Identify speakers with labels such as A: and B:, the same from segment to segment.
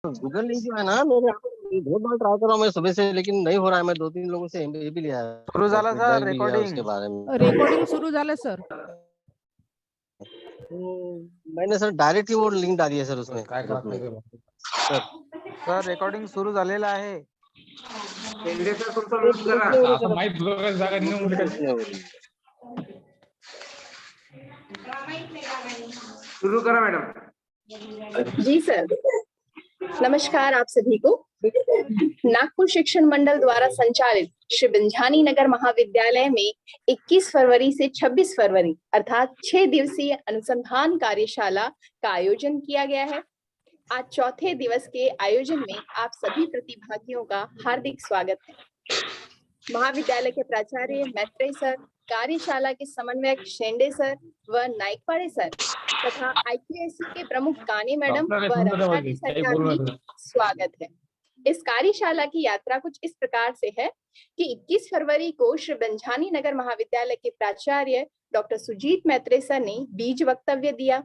A: Google link जो है ना, मेरे यहाँ पे बहुत बार ट्राई कर रहा हूँ मैं सुबह से, लेकिन नहीं हो रहा है। मैं 2-3 लोगों से ये भी लिया है,
B: सुरू झाला सर
A: फीडबैक भी लिया है
B: रेकॉर्डिंग.
A: उसके बारे में।
C: रेकॉर्डिंग सुरू झालं सर.
A: तो मैंने सर डायरेक्टली वो लिंक डाली है सर उसमें
B: काय
A: ग्रुप में सर।
B: सर रेकॉर्डिंग सुरू झालेलं आहे.
A: कुछ नहीं हो रही सर, कुछ नहीं हो रही।
D: शुरू करा मैडम.
E: जी सर, नमस्कार आप सभी को। नागपुर शिक्षण मंडल द्वारा संचालित श्री बिंझानी नगर महाविद्यालय में 21 फरवरी से 26 फरवरी अर्थात 6 दिवसीय अनुसंधान कार्यशाला का आयोजन किया गया है। आज चौथे दिवस के आयोजन में आप सभी प्रतिभागियों का हार्दिक स्वागत है। महाविद्यालय के प्राचार्य मैत्रेय सर, कार्यशाला के समन्वयक शेंडे सर व नाइकवाड़े सर तथा IQAC के प्रमुख काने मैडम व रक्षाजी सर का भी स्वागत है। इस कार्यशाला की यात्रा कुछ इस प्रकार से है कि 21 फरवरी को श्री बिंझानी नगर महाविद्यालय के प्राचार्य डॉक्टर सुजीत मैत्रेय सर ने बीज वक्तव्य दिया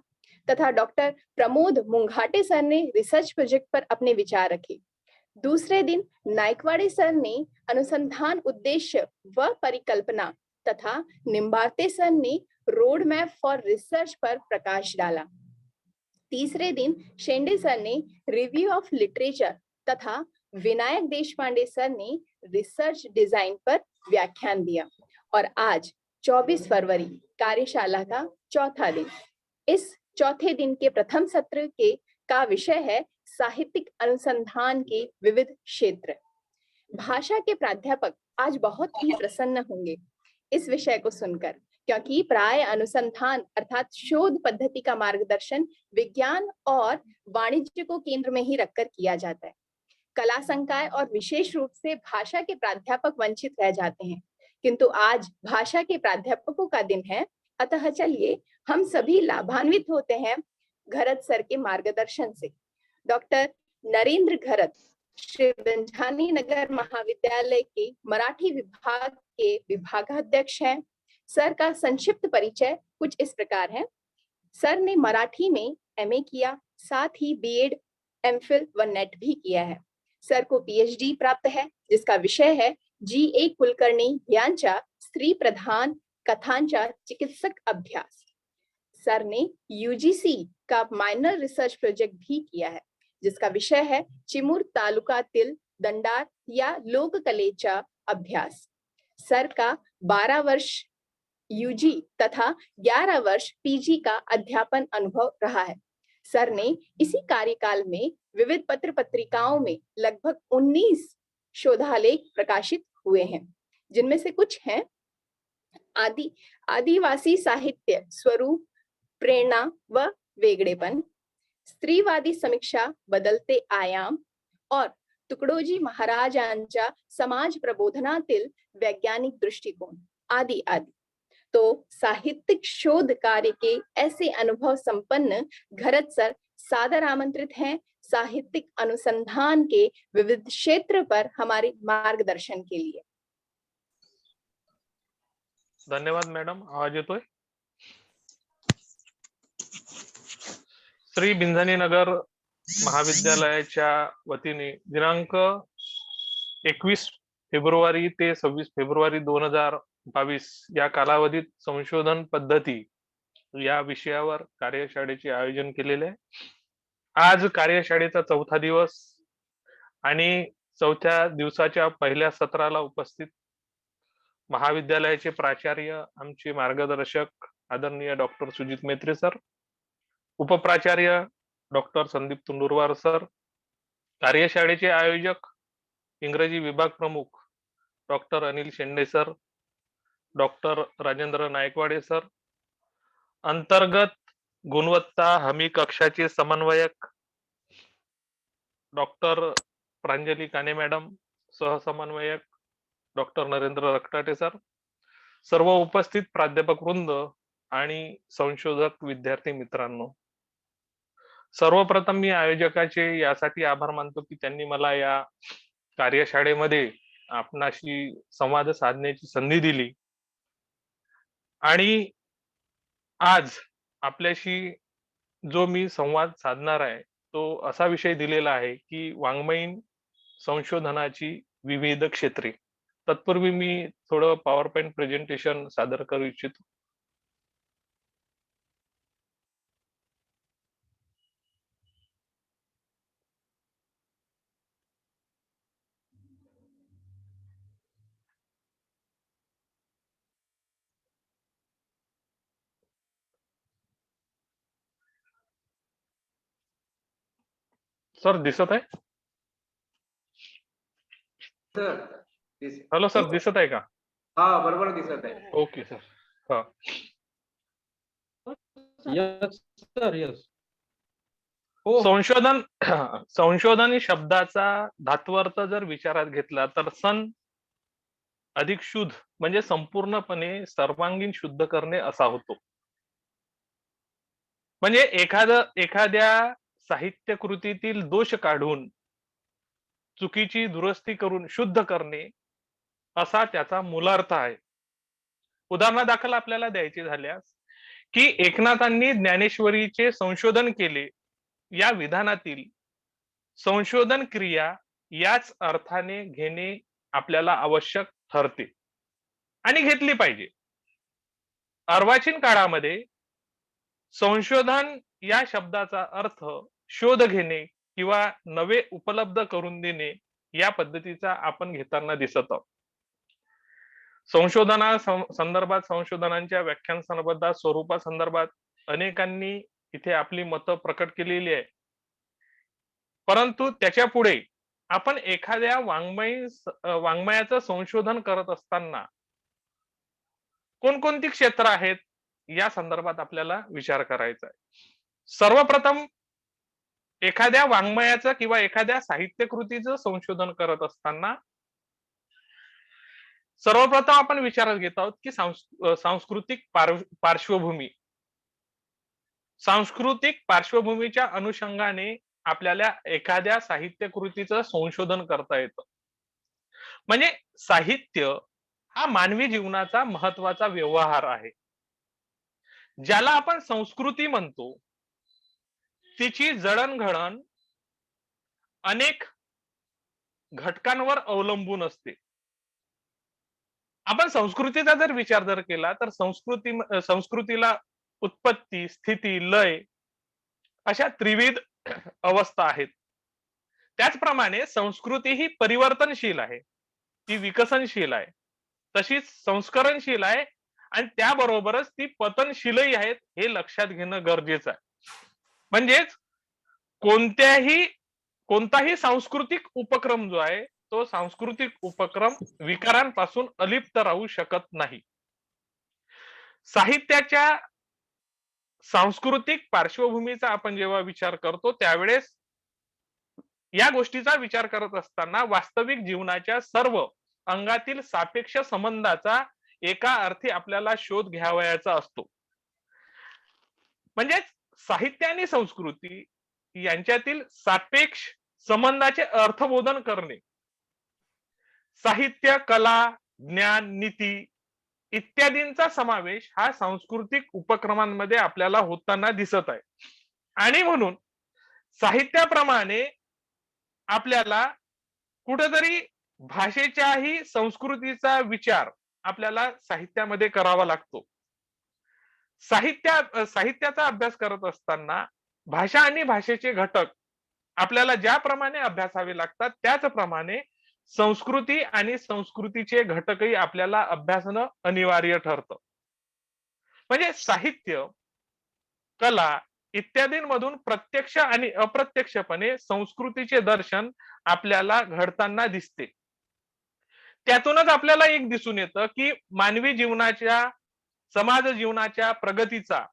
E: तथा डॉक्टर प्रमोद मुंघाटे सर ने रिसर्च प्रोजेक्ट पर अपने विचार रखे। दूसरे दिन नाइकवाड़े सर ने अनुसंधान उद्देश्य व परिकल्पना तथा निम्बार्ते सर ने रोड मैप फॉर रिसर्च पर प्रकाश डाला। तीसरे दिन शेंडे सर ने रिव्यू ऑफ लिटरेचर तथा विनायक देशपांडे सर ने रिसर्च डिजाइन पर व्याख्यान दिया। और आज 24 फरवरी कार्यशाला का चौथा दिन। इस चौथे दिन के प्रथम सत्र का विषय है साहित्यिक अनुसंधान के विविध क्षेत्र। भाषा के प्राध्यापक आज बहुत ही प्रसन्न होंगे इस विषय को सुनकर, क्योंकि प्राय अनुसंधान अर्थात शोध पद्धति का मार्गदर्शन विज्ञान और वाणिज्य को केंद्र में ही रखकर किया जाता है। कला संकाय और विशेष रूप से भाषा के प्राध्यापक वंचित रह जाते हैं, किंतु आज भाषा के प्राध्यापकों का दिन है। अतः चलिए हम सभी लाभान्वित होते हैं घरत सर के मार्गदर्शन से। डॉक्टर नरेंद्र घरत श्री बिंझानी नगर महाविद्यालय के मराठी विभाग के विभागाध्यक्ष हैं। सर का संक्षिप्त परिचय कुछ इस प्रकार है। सर ने मराठी में MA किया, साथ ही BEd, MPhil व NET भी किया है। सर को PhD प्राप्त है, जिसका विषय है G.A. कुलकर्णी यांचा स्त्री प्रधान कथांचा चिकित्सक अभ्यास। सर ने UGC का माइनर रिसर्च प्रोजेक्ट भी किया है, जिसका विषय है चिमूर तालुकातील दंडार या लोककलेचा अभ्यास। सर का 12 वर्ष UG तथा 11 वर्ष PG का अध्यापन अनुभव रहा है। सर ने इसी कार्यकाल में विविध पत्र पत्रिकाओं में लगभग 19 शोधालेख प्रकाशित हुए हैं, जिनमें से कुछ हैं आदिवासी साहित्य स्वरूप, प्रेरणा व वेगळेपण, स्त्रीवादी समीक्षा, बदलते आयाम और तुकडोजी महाराजांच्या समाज प्रबोधनातील वैज्ञानिक दृष्टिकोन आदि आदि। तो साहित्यिक शोध कार्य के ऐसे अनुभव संपन्न घरत सर सादर आमंत्रित हैं साहित्यिक अनुसंधान के विविध क्षेत्र पर हमारे मार्गदर्शन के लिए।
F: धन्यवाद मॅडम, आवाज येतोय? श्री बिंझानी नगर महाविद्यालयाच्या वतीने दिनांक 21 फेब्रुवारी ते 26 फेब्रुवारी 2022 या कालावधीत संशोधन पद्धती या विषयावर कार्यशाळेचे आयोजन केलेले आहे। आज कार्यशाळेचा चौथा दिवस आणि चौथ्या दिवसाच्या पहिल्या सत्राला उपस्थित महाविद्यालयाचे प्राचार्य, आमचे मार्गदर्शक आदरणीय डॉक्टर सुजित मैत्रे सर, उपप्राचार्य डॉक्टर संदीप तुंडुरवार सर, कार्यशाळेचे आयोजक इंग्रजी विभाग प्रमुख doctor Anil Shende sir, doctor Rajendra Naikwade sir, अंतर्गत गुणवत्ता हमी कक्षाचे समन्वयक डॉक्टर प्रांजली काने मॅडम, सहसमन्वयक डॉक्टर नरेंद्र रखटाटे सर, सर्व उपस्थित प्राध्यापक वृंद आणि संशोधक विद्यार्थी मित्रांनो, सर्वप्रथम मी आयोजकाचे यासाठी आभार मानतो की त्यांनी मला या कार्यशाळेमध्ये आपणाशी संवाद साधण्याची संधी दिली आणि आज आपल्याशी जो मी संवाद साधणार आहे तो असा विषय दिलेला आहे की वाङ्मयीन संशोधनाची विविध क्षेत्रे. तत्पूर्वी मी थोडं पॉवर पॉइंट प्रेझेंटेशन सादर करू इच्छितो. सर दिसत आहे?
D: सर
F: हॅलो सर, दिसत आहे का?
D: हा बरोबर दिसत आहे.
F: Okay sir. हा
A: यस सर, यस.
F: संशोधन शब्दाचा धात्वार्थ जर विचारात घेतला तर सन अधिक शुद्ध म्हणजे संपूर्णपणे सर्वांगीण शुद्ध करणे असा होतो. म्हणजे एखाद्या साहित्य कृतीतील दोष काढून चुकीची दुरुस्ती करून शुद्ध करणे असा त्याचा मूलार्थ आहे. उदाहरणादाखल आपल्याला द्यायचे झाल्यास की एकनाथांनी ज्ञानेश्वरीचे संशोधन केले या विधानातील संशोधन क्रिया याच अर्थाने घेणे आपल्याला आवश्यक ठरते आणि घेतली पाहिजे. अर्वाचीन काळामध्ये संशोधन या शब्दाचा अर्थ शोध घेणे किंवा नवे उपलब्ध करून देणे या पद्धतीचा आपण घेताना दिसत आहोत. संशोधना संदर्भात, संशोधनांच्या व्याख्यान संदर्भात, स्वरूपासंदर्भात अनेकांनी इथे आपली मतं प्रकट केलेली आहे. परंतु त्याच्या पुढे आपण एखाद्या वाङ्मयाचं संशोधन करत असताना कोणकोणती क्षेत्र आहेत या संदर्भात आपल्याला विचार करायचा आहे. सर्वप्रथम एखाद्या वाङ्मयाचं किंवा एखाद्या साहित्य कृतीचं संशोधन करत असताना सर्वप्रथम आपण विचारात घेत आहोत की सांस्कृतिक पार्श्वभूमी. सांस्कृतिक पार्श्वभूमीच्या अनुषंगाने आपल्याला एखाद्या साहित्य कृतीचं संशोधन करता येतं. म्हणजे साहित्य हा मानवी जीवनाचा महत्वाचा व्यवहार आहे. ज्याला आपण संस्कृती म्हणतो तिची जडणघडण अनेक घटकांवर अवलंबून असते. आपण संस्कृतीचा जर विचार केला तर संस्कृतीला उत्पत्ती, स्थिती, लय अशा त्रिविध अवस्था आहेत. त्याचप्रमाणे संस्कृती ही परिवर्तनशील आहे, ती विकसनशील आहे, तशीच संस्करणशील आहे आणि त्याबरोबरच ती पतनशीलही आहेत हे लक्षात घेणं गरजेचं आहे. म्हणजेच कोणताही सांस्कृतिक उपक्रम जो आहे तो सांस्कृतिक उपक्रम विकारांपासून अलिप्त राहू शकत नाही. साहित्याच्या सांस्कृतिक पार्श्वभूमीचा आपण जेव्हा विचार करतो त्यावेळेस या गोष्टीचा विचार करत असताना वास्तविक जीवनाच्या सर्व अंगातील सापेक्ष संबंधाचा एका अर्थी आपल्याला शोध घ्यावयाचा असतो. म्हणजे साहित्य आणि संस्कृती यांच्यातील सापेक्ष संबंधाचे अर्थबोधन करणे, साहित्य, कला, ज्ञान, नीती इत्यादींचा समावेश हा सांस्कृतिक उपक्रमांमध्ये आपल्याला होताना दिसत आहे. आणि म्हणून साहित्याप्रमाणे आपल्याला कुठेतरी भाषेच्याही संस्कृतीचा विचार आपल्याला साहित्यामध्ये करावा लागतो. साहित्याचा अभ्यास करत असताना भाषा आणि भाषेचे घटक आपल्याला ज्याप्रमाणे अभ्यासावे लागतात त्याचप्रमाणे संस्कृती आणि संस्कृतीचे घटकही आपल्याला अभ्यासणं अनिवार्य ठरतं. म्हणजे साहित्य, कला इत्यादींमधून प्रत्यक्ष आणि अप्रत्यक्षपणे संस्कृतीचे दर्शन आपल्याला घडताना दिसते. त्यातूनच आपल्याला एक दिसून येतं की मानवी जीवनाच्या, समाज जीवनाच्या प्रगतीचा,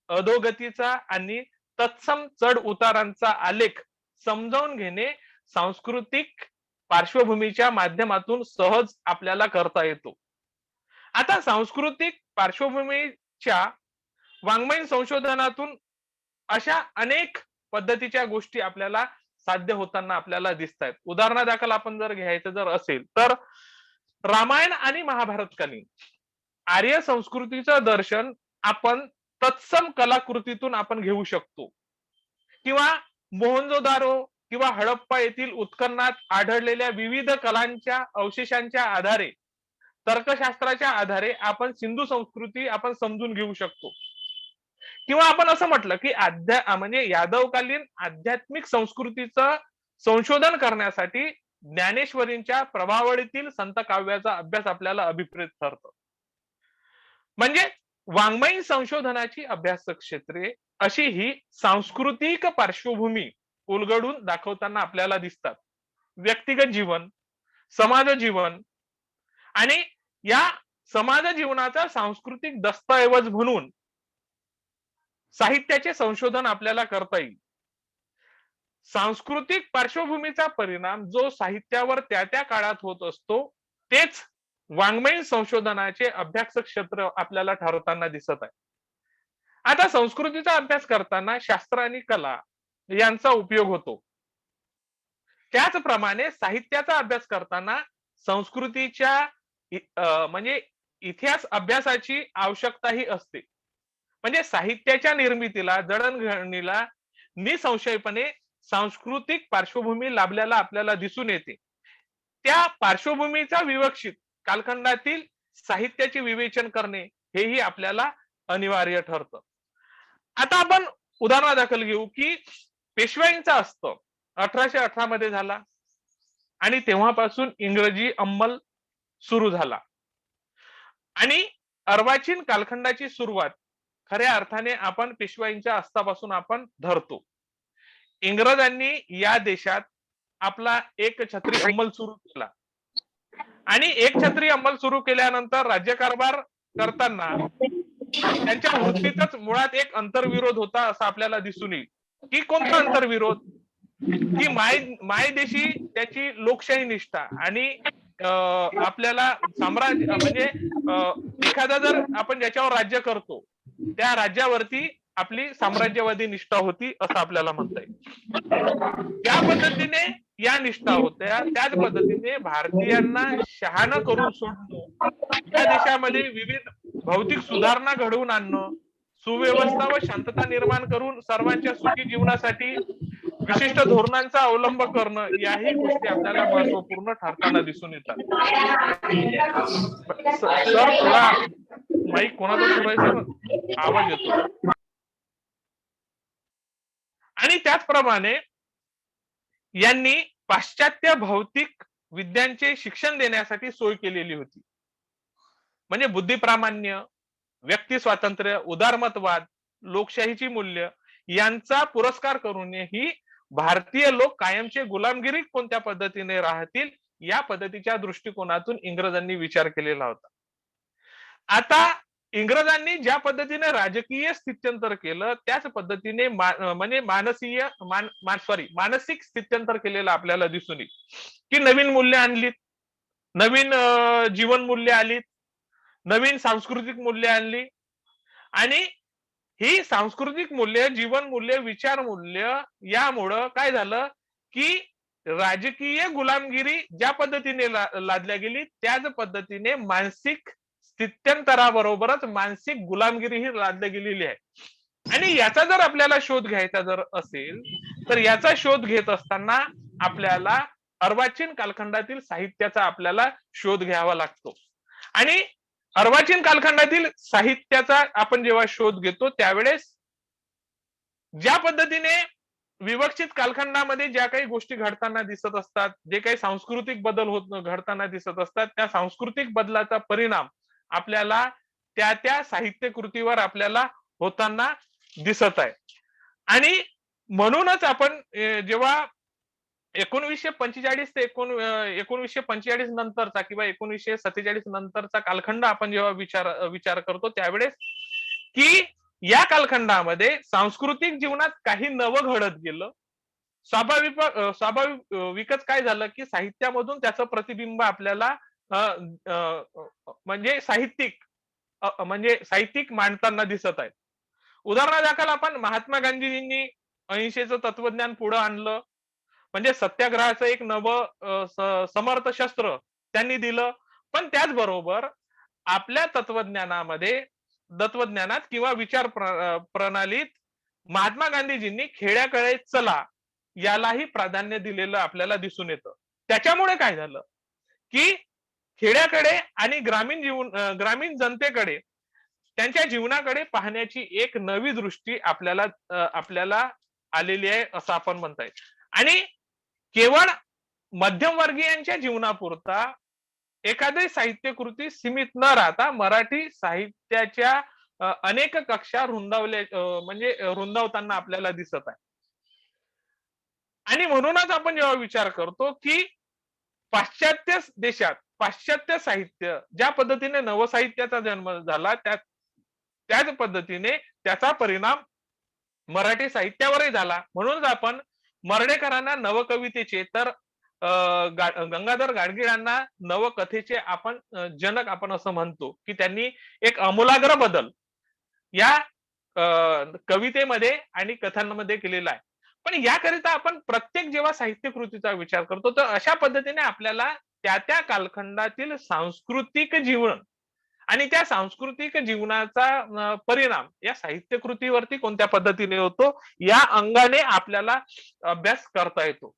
F: अधोगतीचा आणि तत्सम चढ उतारांचा आलेख समजावून घेणे सांस्कृतिक पार्श्वभूमीच्या माध्यमातून सहज आपल्याला करता येतो. आता सांस्कृतिक पार्श्वभूमीच्या वाङ्मयीन संशोधनातून अशा अनेक पद्धतीच्या गोष्टी आपल्याला साध्य होताना आपल्याला दिसत आहेत. उदाहरणादाखल आपण जर घ्यायचं जर असेल तर रामायण आणि महाभारतकालीन आर्य संस्कृतीचं दर्शन आपण तत्सम कलाकृतीतून आपण घेऊ शकतो. किंवा मोहनजोदारो किंवा हडप्पा येथील उत्खननात आढळलेल्या विविध कलांच्या अवशेषांच्या आधारे, तर्कशास्त्राच्या आधारे आपण सिंधू संस्कृती आपण समजून घेऊ शकतो. किंवा आपण असं म्हटलं की म्हणजे यादवकालीन आध्यात्मिक संस्कृतीचं संशोधन करण्यासाठी ज्ञानेश्वरींच्या प्रभावळीतील संत काव्याचा अभ्यास आपल्याला अभिप्रेत ठरतो. म्हणजे वाङ्मयीन संशोधनाची अभ्यास क्षेत्रे अशी ही सांस्कृतिक पार्श्वभूमी उलगडून दाखवताना आपल्याला दिसतात. व्यक्तिगत जीवन, समाज जीवन आणि या समाज जीवनाचा सांस्कृतिक दस्तऐवज म्हणून साहित्याचे संशोधन आपल्याला करता येईल. सांस्कृतिक पार्श्वभूमीचा परिणाम जो साहित्यावर त्या त्या काळात होत असतो तेच वाङ्मयीन संशोधनाचे अभ्यास क्षेत्र आपल्याला ठरताना दिसत आहे. आता संस्कृतीचा अभ्यास करताना शास्त्र आणि कला यांचा उपयोग होतो. त्याचप्रमाणे साहित्याचा अभ्यास करताना संस्कृतीच्या म्हणजे इतिहास अभ्यासाची आवश्यकताही असते. म्हणजे साहित्याच्या निर्मितीला, जडणघडणीला निसंशयपणे सांस्कृतिक पार्श्वभूमी लाभल्याला आपल्याला दिसून येते. त्या पार्श्वभूमीचा विवक्षित कालखंडातील साहित्याचे विवेचन करणे हेही आपल्याला अनिवार्य ठरतं. आता आपण उदाहरणादाखल घेऊ की पेशवाईंचा अस्त 1818 मध्ये झाला आणि तेव्हापासून इंग्रजी अंमल सुरू झाला आणि अर्वाचीन कालखंडाची सुरुवात खऱ्या अर्थाने आपण पेशवाईंच्या अस्तापासून आपण धरतो. इंग्रजांनी या देशात आपला एक छत्री अंमल सुरू केला आणि एक छत्री अंमल सुरू केल्यानंतर राज्यकारभार करताना त्यांच्या वृत्तीतच मुळात एक अंतर्विरोध होता असं आपल्याला दिसून येईल. की कोणता अंतर्विरोध? की मायदेशी त्याची लोकशाही निष्ठा आणि आपल्याला साम्राज्य म्हणजे एखादा जर आपण ज्याच्यावर राज्य करतो त्या राज्यावरती आपली साम्राज्यवादी निष्ठा होती असं आपल्याला म्हणता येईल. त्या पद्धतीने या निष्ठा होत्या. त्याच पद्धतीने भारतीयांना शहाणं करून सोडणं, या देशामध्ये विविध भौतिक सुधारणा घडवून आणणं, सुव्यवस्था व शांतता निर्माण करून सर्वांच्या सुखी जीवनासाठी विशिष्ट धोरणांचा अवलंब करणं, याही गोष्टी आपल्याला महत्वपूर्ण ठरताना दिसून येतात. सर थोडा माईक कोणाचा सुरू आहे सर? आवाज येतो. आणि त्याचप्रमाणे यांनी पाश्चात्य भौतिक विद्यांचे शिक्षण देण्यासाठी सोय केलेली होती. म्हणजे बुद्धिप्रामाण्य, व्यक्ती स्वातंत्र्य, उदारमतवाद, लोकशाहीची मूल्य यांचा पुरस्कार करूनही भारतीय लोक कायमचे गुलामगिरी कोणत्या पद्धतीने राहतील या पद्धतीच्या दृष्टिकोनातून इंग्रजांनी विचार केलेला होता. आता इंग्रजांनी ज्या पद्धतीने राजकीय स्थित्यंतर केलं त्याच पद्धतीने म्हणजे मानसिक स्थित्यंतर केलेलं आपल्याला दिसून येईल. की नवीन मूल्य आणलीत, नवीन जीवन मूल्य आलीत, नवीन सांस्कृतिक मूल्य आणली आणि ही सांस्कृतिक मूल्य, जीवन मूल्य, विचार मूल्य यामुळं काय झालं की राजकीय गुलामगिरी ज्या पद्धतीने लादल्या गेली त्याच पद्धतीने मानसिक स्थित्यंतराबरोबरच मानसिक गुलामगिरी ही लादली गेलेली आहे. आणि याचा जर आपल्याला शोध घ्यायचा जर असेल तर याचा शोध घेत असताना आपल्याला अर्वाचीन कालखंडातील साहित्याचा आपल्याला शोध घ्यावा लागतो. आणि अर्वाचीन कालखंडातील साहित्याचा आपण जेव्हा शोध घेतो त्यावेळेस ज्या पद्धतीने विवक्षित कालखंडामध्ये ज्या काही गोष्टी घडताना दिसत असतात, जे काही सांस्कृतिक बदल घडताना दिसत असतात, त्या सांस्कृतिक बदलाचा परिणाम आपल्याला त्या त्या साहित्य कृतीवर आपल्याला होताना दिसत आहे. आणि म्हणूनच आपण जेव्हा 1945 ते 1945 नंतरचा किंवा 1947 नंतरचा कालखंड आपण जेव्हा विचार करतो त्यावेळेस की या कालखंडामध्ये सांस्कृतिक जीवनात काही नवं घडत गेलं. स्वाभाविकच काय झालं की साहित्यामधून त्याचं प्रतिबिंब आपल्याला म्हणजे साहित्यिक मांडताना दिसत आहे. उदाहरणादाखल आपण महात्मा गांधीजींनी अहिंसेचं तत्वज्ञान पुढे आणलं. म्हणजे सत्याग्रहाचं एक नवं समर्थ शस्त्र त्यांनी दिलं. पण त्याचबरोबर आपल्या तत्वज्ञानात किंवा विचार प्रणालीत महात्मा गांधीजींनी खेड्याकडे चला यालाही प्राधान्य दिलेलं आपल्याला दिसून येतं. त्याच्यामुळे काय झालं की खेड्याकडे आणि ग्रामीण जनतेकडे त्यांच्या जीवनाकडे पाहण्याची एक नवी दृष्टी आपल्याला आलेली आहे असं आपण म्हणता येईल. आणि केवळ मध्यमवर्गीयांच्या जीवनापुरता एखादी साहित्यकृती सीमित न राहता मराठी साहित्याच्या अनेक कक्षा रुंदावताना आपल्याला दिसत आहे. आणि म्हणूनच आपण जेव्हा विचार करतो की पाश्चात्य देशात पाश्चात्य साहित्य ज्या पद्धतीने नवसाहित्याचा जन्म झाला त्याच पद्धतीने त्याचा परिणाम मराठी साहित्यावरही झाला. म्हणूनच आपण मर्ढेकरांना नवकवितेचे तर गंगाधर गाडगीळांना नवकथेचे आपण जनक आपण असं म्हणतो की त्यांनी एक आमूलाग्र बदल या कवितेमध्ये आणि कथांमध्ये केलेला आहे. पण याकरिता आपण प्रत्येक जेव्हा साहित्य कृतीचा विचार करतो तर अशा पद्धतीने आपल्याला त्या कालखंडातील सांस्कृतिक जीवन आणि त्या सांस्कृतिक जीवनाचा परिणाम या साहित्य कृतीवरती कोणत्या पद्धतीने होतो या अंगाने आपल्याला अभ्यास करता येतो.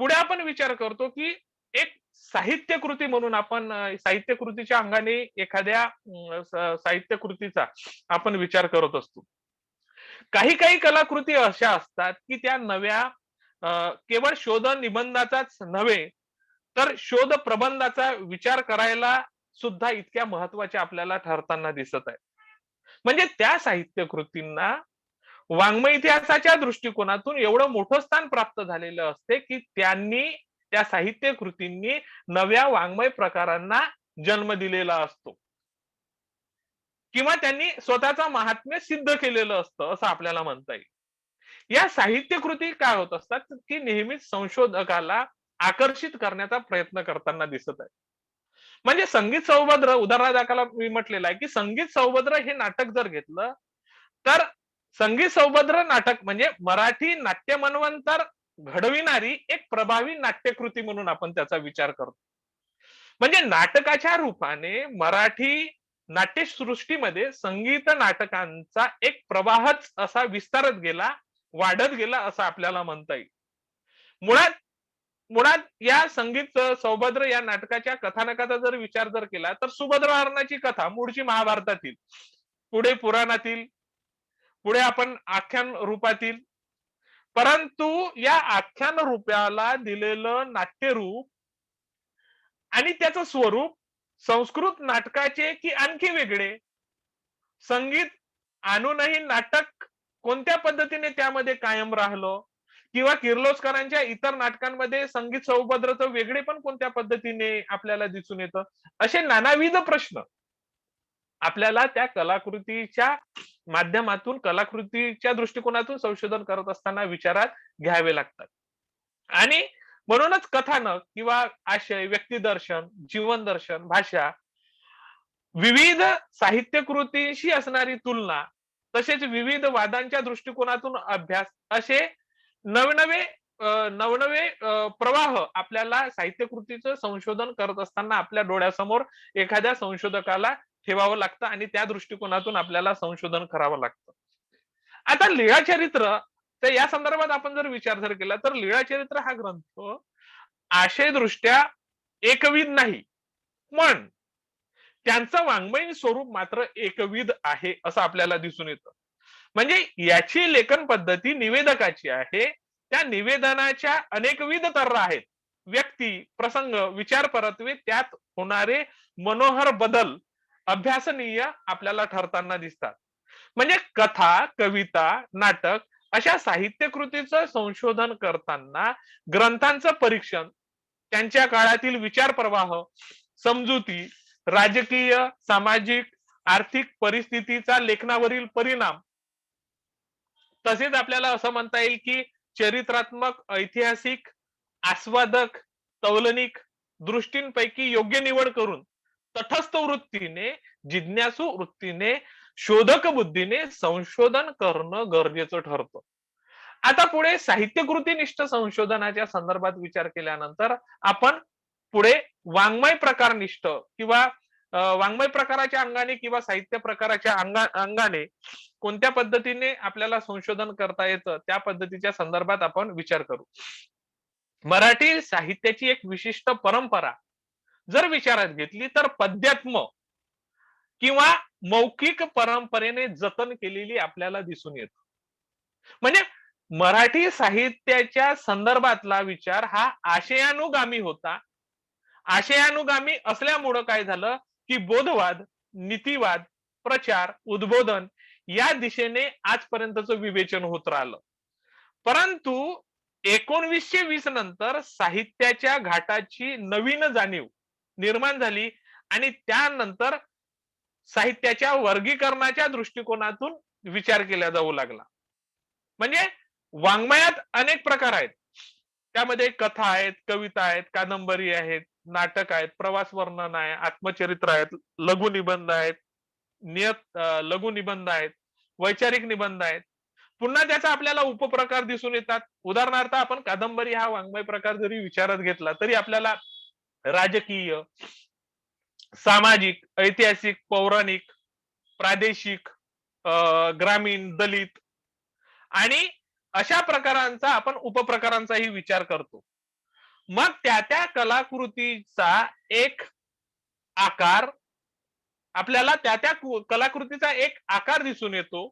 F: पुढे आपण विचार करतो की एक साहित्य कृती म्हणून आपण साहित्य कृतीच्या अंगाने एखाद्या साहित्य कृतीचा आपण विचार करत असतो. काही कलाकृती अशा असतात की त्या नव्या केवळ शोध निबंधाचाच नव्हे तर शोध प्रबंधाचा विचार करायला सुद्धा इतक्या महत्वाच्या आपल्याला ठरताना दिसत आहे. म्हणजे त्या साहित्य कृतींना वाङ्मय इतिहासाच्या दृष्टिकोनातून एवढं मोठं स्थान प्राप्त झालेलं असते की त्या साहित्य कृतींनी नव्या वाङ्मय प्रकारांना जन्म दिलेला असतो किंवा त्यांनी स्वतःचा महात्म्य सिद्ध केलेलं असतं असं आपल्याला म्हणता येईल. या साहित्य कृती काय होत असतात की नेहमीच संशोधकाला आकर्षित करण्याचा प्रयत्न करताना दिसत आहे. म्हणजे संगीत सौभद्र उदाहरणादाखल मी म्हटलेलं आहे की संगीत सौभद्र हे नाटक जर घेतलं तर संगीत सौभद्र नाटक म्हणजे मराठी नाट्य मन्वंतर घडविणारी एक प्रभावी नाट्यकृती म्हणून आपण त्याचा विचार करतो. म्हणजे नाटकाच्या रूपाने मराठी नाट्यसृष्टीमध्ये संगीत नाटकांचा एक प्रवाहच असा विस्तारत गेला वाढत गेला असं आपल्याला म्हणता येईल. मुळात या संगीत सौभद्र या नाटकाच्या कथानकाचा जर विचार केला तर सुभद्र हरणाची कथा मूळची महाभारतातील पुढे पुराणातील पुढे आपण आख्यान रूपातील परंतु या आख्यान रूपाला दिलेलं नाट्यरूप आणि त्याचं स्वरूप संस्कृत नाटकाचे की आणखी वेगळे संगीत आणूनही नाटक कोणत्या पद्धतीने त्यामध्ये कायम राहिलं किंवा किर्लोस्करांच्या इतर नाटकांमध्ये संगीत सौभद्रचं वेगळे पण कोणत्या पद्धतीने आपल्याला दिसून येतं असे नानाविध प्रश्न आपल्याला त्या कलाकृतीच्या माध्यमातून कलाकृतीच्या दृष्टिकोनातून संशोधन करत असताना विचारात घ्यावे लागतात. आणि म्हणूनच कथानक किंवा आशय व्यक्तिदर्शन जीवन दर्शन भाषा विविध साहित्य कृतीशी असणारी तुलना तसेच विविध वादांच्या दृष्टिकोनातून अभ्यास असे नवनवे प्रवाह आपल्याला साहित्य कृतीचं संशोधन करत असताना आपल्या डोळ्यासमोर एखाद्या संशोधकाला ठेवावं लागतं आणि त्या दृष्टिकोनातून आपल्याला संशोधन करावं लागतं. आता लीळाचरित्र तर या संदर्भात आपण जर विचार केला तर लीळाचरित्र हा ग्रंथ आशयदृष्ट्या एकविध नाही पण त्यांचं वाङ्मयीन स्वरूप मात्र एकविध आहे असं आपल्याला दिसून येतं. म्हणजे याची लेखन पद्धती निवेदकाची आहे त्या निवेदनाच्या अनेकविध तर्र आहेत. व्यक्ती प्रसंग विचार परत्वे त्यात होणारे मनोहर बदल अभ्यासनीय आपल्याला ठरताना दिसतात. म्हणजे कथा कविता नाटक अशा साहित्य कृतीचं संशोधन करताना ग्रंथांचं परीक्षण त्यांच्या काळातील विचार प्रवाह समजुती राजकीय सामाजिक आर्थिक परिस्थितीचा लेखनावरील परिणाम तसेच आपल्याला असं म्हणता येईल की चरित्रात्मक ऐतिहासिक आस्वादक तौलनिक दृष्टींपैकी योग्य निवड करून तटस्थ वृत्तीने जिज्ञासू वृत्तीने शोधक बुद्धीने संशोधन करणं गरजेचं ठरतं. आता पुढे साहित्यकृतीनिष्ठ संशोधनाच्या संदर्भात विचार केल्यानंतर आपण पुढे वाङ्मय प्रकारनिष्ठ किंवा वाङ्मय प्रकाराच्या अंगाने किंवा साहित्य प्रकाराच्या अंगाने कोणत्या पद्धतीने आपल्याला संशोधन करता येतं त्या पद्धतीच्या संदर्भात आपण विचार करू. मराठी साहित्याची एक विशिष्ट परंपरा जर विचारात घेतली तर पद्यात्म किंवा मौखिक परंपरेने जतन केलेली आपल्याला दिसून येत. म्हणजे मराठी साहित्याच्या संदर्भातला विचार हा आशयानुगामी होता. आशयानुगामी असल्यामुळं काय झालं की बोधवाद, नीतिवाद, प्रचार, उद्बोधन या दिशेने आजपर्यंतचं विवेचन होत राहिलं. परंतु 1920 नंतर साहित्याच्या घाटाची नवीन जाणीव निर्माण झाली आणि त्यानंतर साहित्याच्या वर्गीकरणाच्या दृष्टिकोनातून विचार केला जाऊ लागला. म्हणजे वाङ्मयात अनेक प्रकार आहेत. त्यामध्ये कथा आहेत, कविता आहेत, कादंबरी आहेत, नाटक आहेत, प्रवास वर्णन आहे, आत्मचरित्र आहेत, लघुनिबंध आहेत, लघुनिबंध आहेत, वैचारिक निबंध आहेत. पुन्हा त्याचा आपल्याला उपप्रकार दिसून येतात. उदाहरणार्थ आपण कादंबरी हा वाङ्मय प्रकार जरी विचारात घेतला तरी आपल्याला राजकीय, सामाजिक, ऐतिहासिक, पौराणिक, प्रादेशिक, ग्रामीण, दलित आणि अशा प्रकारांचा आपण उपप्रकारांचाही विचार करतो. मग त्या कलाकृतीचा एक आकार आपल्याला त्या कलाकृतीचा एक आकार दिसून येतो,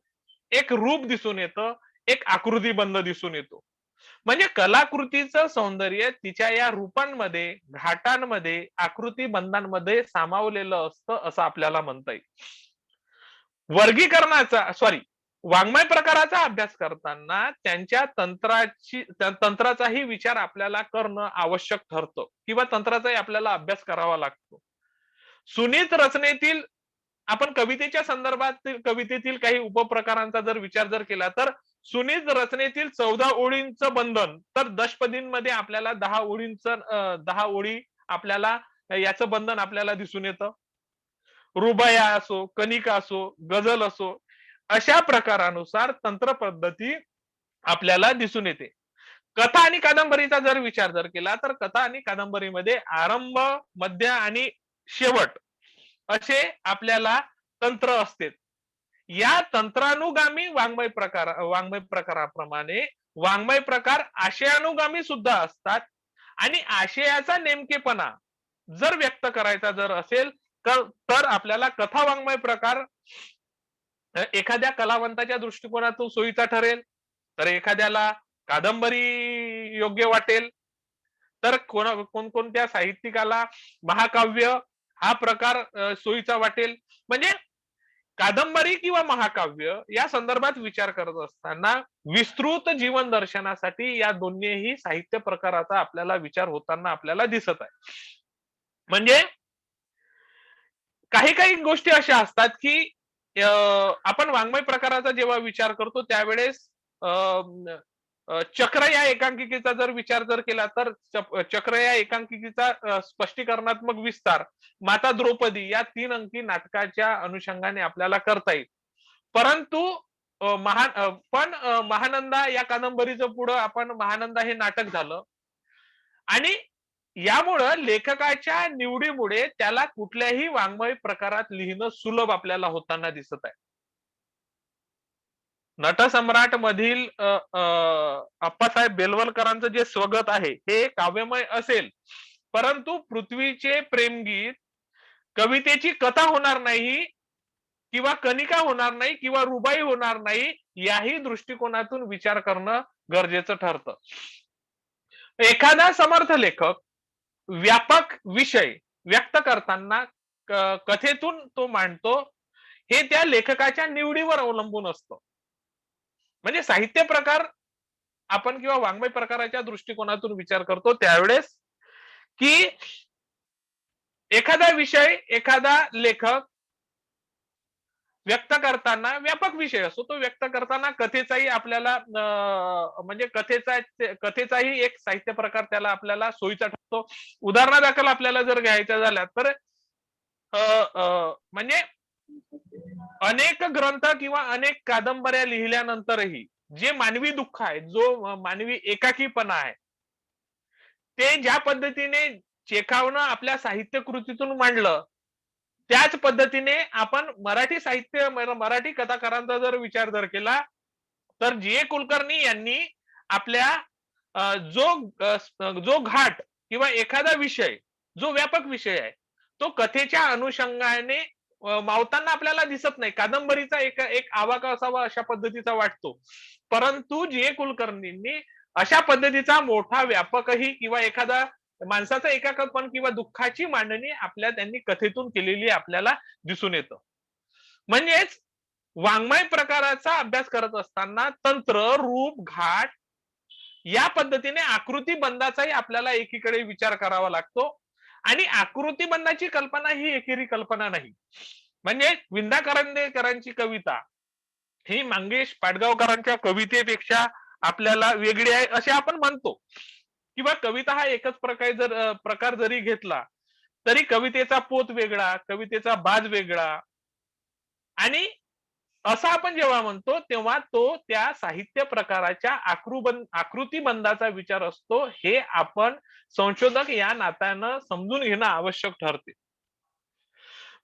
F: एक रूप दिसून येतं, एक आकृतीबंध दिसून येतो. म्हणजे कलाकृतीचं सौंदर्य तिच्या या रूपांमध्ये, घाटांमध्ये, आकृतीबंधांमध्ये सामावलेलं असतं असं आपल्याला म्हणता येईल. वाङ्मय प्रकाराचा अभ्यास करताना त्यांच्या तंत्राचाही विचार आपल्याला करणं आवश्यक ठरतं किंवा तंत्राचाही आपल्याला अभ्यास करावा लागतो. सुनीत रचनेतील आपण कवितेच्या संदर्भात कवितेतील काही उपप्रकारांचा जर विचार केला तर सुनीत रचनेतील 14 ओळींचं बंधन तर दशपदींमध्ये आपल्याला 10 ओळी आपल्याला याचं बंधन आपल्याला दिसून येतं. रुबाया असो, कनिका असो, गझल असो, अशा प्रकारानुसार तंत्र पद्धती आपल्याला दिसून येते. कथा आणि कादंबरीचा जर विचार केला तर कथा आणि कादंबरीमध्ये आरंभ, मध्य आणि शेवट असे आपल्याला तंत्र असते. या तंत्रानुगामी वाङ्मय प्रकाराप्रमाणे वाङ्मय प्रकार आशयानुगामी सुद्धा असतात आणि आशयाचा नेमकेपणा जर व्यक्त करायचा जर असेल तर आपल्याला कथा वाङ्मय प्रकार एखाद्या कलावंताच्या दृष्टिकोनातून सोयीचा ठरेल, तर एखाद्याला कादंबरी योग्य वाटेल, तर कोणकोणत्या साहित्यिकाला महाकाव्य हा प्रकार सोयीचा वाटेल. म्हणजे कादंबरी किंवा महाकाव्य या संदर्भात विचार करत असताना विस्तृत जीवन दर्शनासाठी या दोन्हीही साहित्य प्रकाराचा आपल्याला विचार होताना आपल्याला दिसत आहे. म्हणजे काही गोष्टी अशा असतात की आपण वाङ्मय प्रकाराचा जेव्हा विचार करतो त्यावेळेस चक्र या एकांकिकेचा जर विचार केला तर चक्र या एकांकिकेचा स्पष्टीकरणात्मक विस्तार माता द्रौपदी या 3 अंकी नाटकाच्या अनुषंगाने आपल्याला करता येईल. परंतु महानंदा या कादंबरीचं पुढं आपण महानंदा हे नाटक झालं आणि यामुळं लेखकाच्या निवडीमुळे त्याला कुठल्याही वाङ्मय प्रकारात लिहिणं सुलभ आपल्याला होताना दिसत आहे. नटसम्राट मधील अप्पासाहेब बेलवलकरांचं जे स्वगत आहे हे काव्यमय असेल, परंतु पृथ्वीचे प्रेमगीत कवितेची कथा होणार नाही किंवा कनिका होणार नाही किंवा रुबाई होणार नाही याही दृष्टिकोनातून विचार करणं गरजेचं ठरतं. एखादा समर्थ लेखक व्यापक विषय व्यक्त करताना कथेतून तो मांडतो हे त्या लेखकाच्या निवडीवर अवलंबून असतं. म्हणजे साहित्य प्रकार आपण किंवा वाङ्मय प्रकाराच्या दृष्टिकोनातून विचार करतो त्यावेळेस की एखादा विषय एखादा लेखक व्यक्त करताना व्यापक विषय असतो, तो व्यक्त करताना कथेचाही आपल्याला म्हणजे कथेचाही एक साहित्य प्रकार त्याला आपल्याला सोयीचा ठरतो. उदाहरणादाखल आपल्याला जर घ्यायच्या झाल्या तर म्हणजे अनेक ग्रंथ किंवा अनेक कादंबऱ्या लिहिल्यानंतरही जे मानवी दुःख आहे, जो मानवी एकाकीपणा आहे, ते ज्या पद्धतीने चेखावनं आपल्या साहित्य कृतीतून मांडलं त्याच पद्धतीने आपण मराठी साहित्य मराठी कथाकारांचा जर विचार जर केला तर जी.ए. कुलकर्णी यांनी आपल्या जो घाट किंवा एखादा विषय जो व्यापक विषय आहे तो कथेच्या अनुषंगाने मावताना आपल्याला दिसत नाही. कादंबरीचा एक आवाका असावा अशा पद्धतीचा वाटतो, परंतु जी.ए. कुलकर्णींनी अशा पद्धतीचा मोठा व्यापकही किंवा एखादा माणसाचं एकाकपण किंवा दुःखाची मांडणी त्यांनी कथेतून केलेली आपल्याला दिसून येतं. म्हणजेच वाङ्मय प्रकाराचा अभ्यास करत असताना तंत्र, रूप, घाट या पद्धतीने आकृतीबंधाचाही आपल्याला एकीकडे विचार करावा लागतो. आणि आकृतीबंधाची कल्पना ही एकेरी कल्पना नाही. म्हणजे विंदा करंदेकरांची कविता ही मंगेश पाडगावकरांच्या कवितेपेक्षा आपल्याला वेगळी आहे असे आपण म्हणतो, किंवा कविता हा एकच प्रकार जरी घेतला तरी कवितेचा पोत वेगळा, कवितेचा बाज वेगळा. आणि असं आपण जेव्हा म्हणतो तेव्हा तो त्या साहित्य प्रकाराच्या आकृतीबंधाचा विचार असतो, हे आपण संशोधक या नात्यानं समजून घेणं आवश्यक ठरते.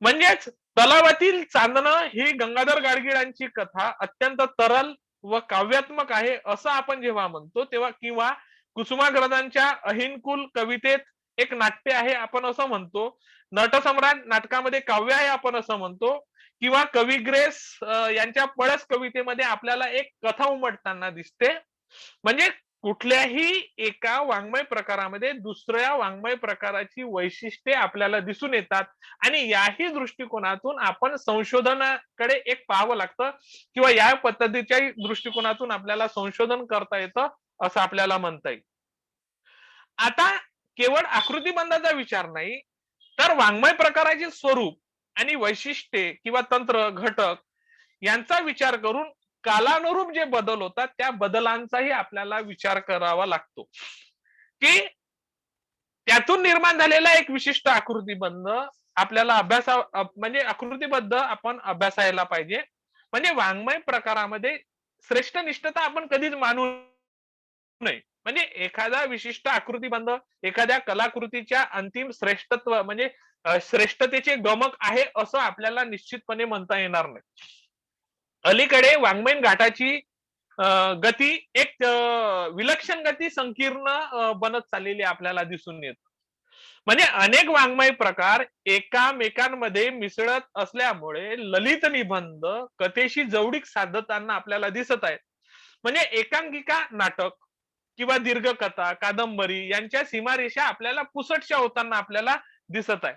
F: म्हणजेच तलावातील चांदणं ही गंगाधर गाडगीळांची कथा अत्यंत तरल व काव्यात्मक आहे असं आपण जेव्हा म्हणतो तेव्हा, किंवा कुसुमाग्रजांच्या अहिनकुल कवितेत एक नाट्य आहे आपण असं म्हणतो, नटसम्राट नाटकामध्ये काव्य आहे आपण असं म्हणतो, किंवा कविग्रेस यांच्या पळस कवितेमध्ये आपल्याला एक कथा उमटताना दिसते. म्हणजे कुठल्याही एका वाङ्मय प्रकारामध्ये दुसऱ्या वाङ्मय प्रकाराची वैशिष्ट्ये आपल्याला दिसून येतात. आणि याही दृष्टिकोनातून आपण संशोधनाकडे एक पाहावं लागतं, किंवा या पद्धतीच्या दृष्टिकोनातून आपल्याला संशोधन करता येतं असं आपल्याला म्हणता येईल. आता केवळ आकृतीबंधाचा विचार नाही तर वाङ्मय प्रकाराचे स्वरूप आणि वैशिष्ट्ये किंवा तंत्र, घटक यांचा विचार करून कालानुरूप जे बदल होतात त्या बदलांचाही आपल्याला विचार करावा लागतो, की त्यातून निर्माण झालेला एक विशिष्ट आकृतीबंध आपल्याला म्हणजे आकृतीबद्ध आपण अभ्यासायला पाहिजे. म्हणजे वाङ्मय प्रकारामध्ये श्रेष्ठ निष्ठता आपण कधीच मानू नये. म्हणजे एखादा विशिष्ट आकृतीबंध एखाद्या कलाकृतीच्या अंतिम श्रेष्ठत्व म्हणजे श्रेष्ठतेचे गमक आहे असं आपल्याला निश्चितपणे म्हणता येणार नाही. अलीकडे वाङ्मयीन घाटाची गती एक विलक्षण गती संकीर्ण बनत चाललेली आपल्याला दिसून येत. म्हणजे अनेक वाङ्मय प्रकार एकामेकांमध्ये मिसळत असल्यामुळे ललित निबंध कथेशी जवळीक साधताना आपल्याला दिसत आहेत. म्हणजे एकांकिका नाटक किंवा दीर्घकथा, कादंबरी यांच्या सीमारेषा आपल्याला पुसटशा होताना आपल्याला दिसत आहे.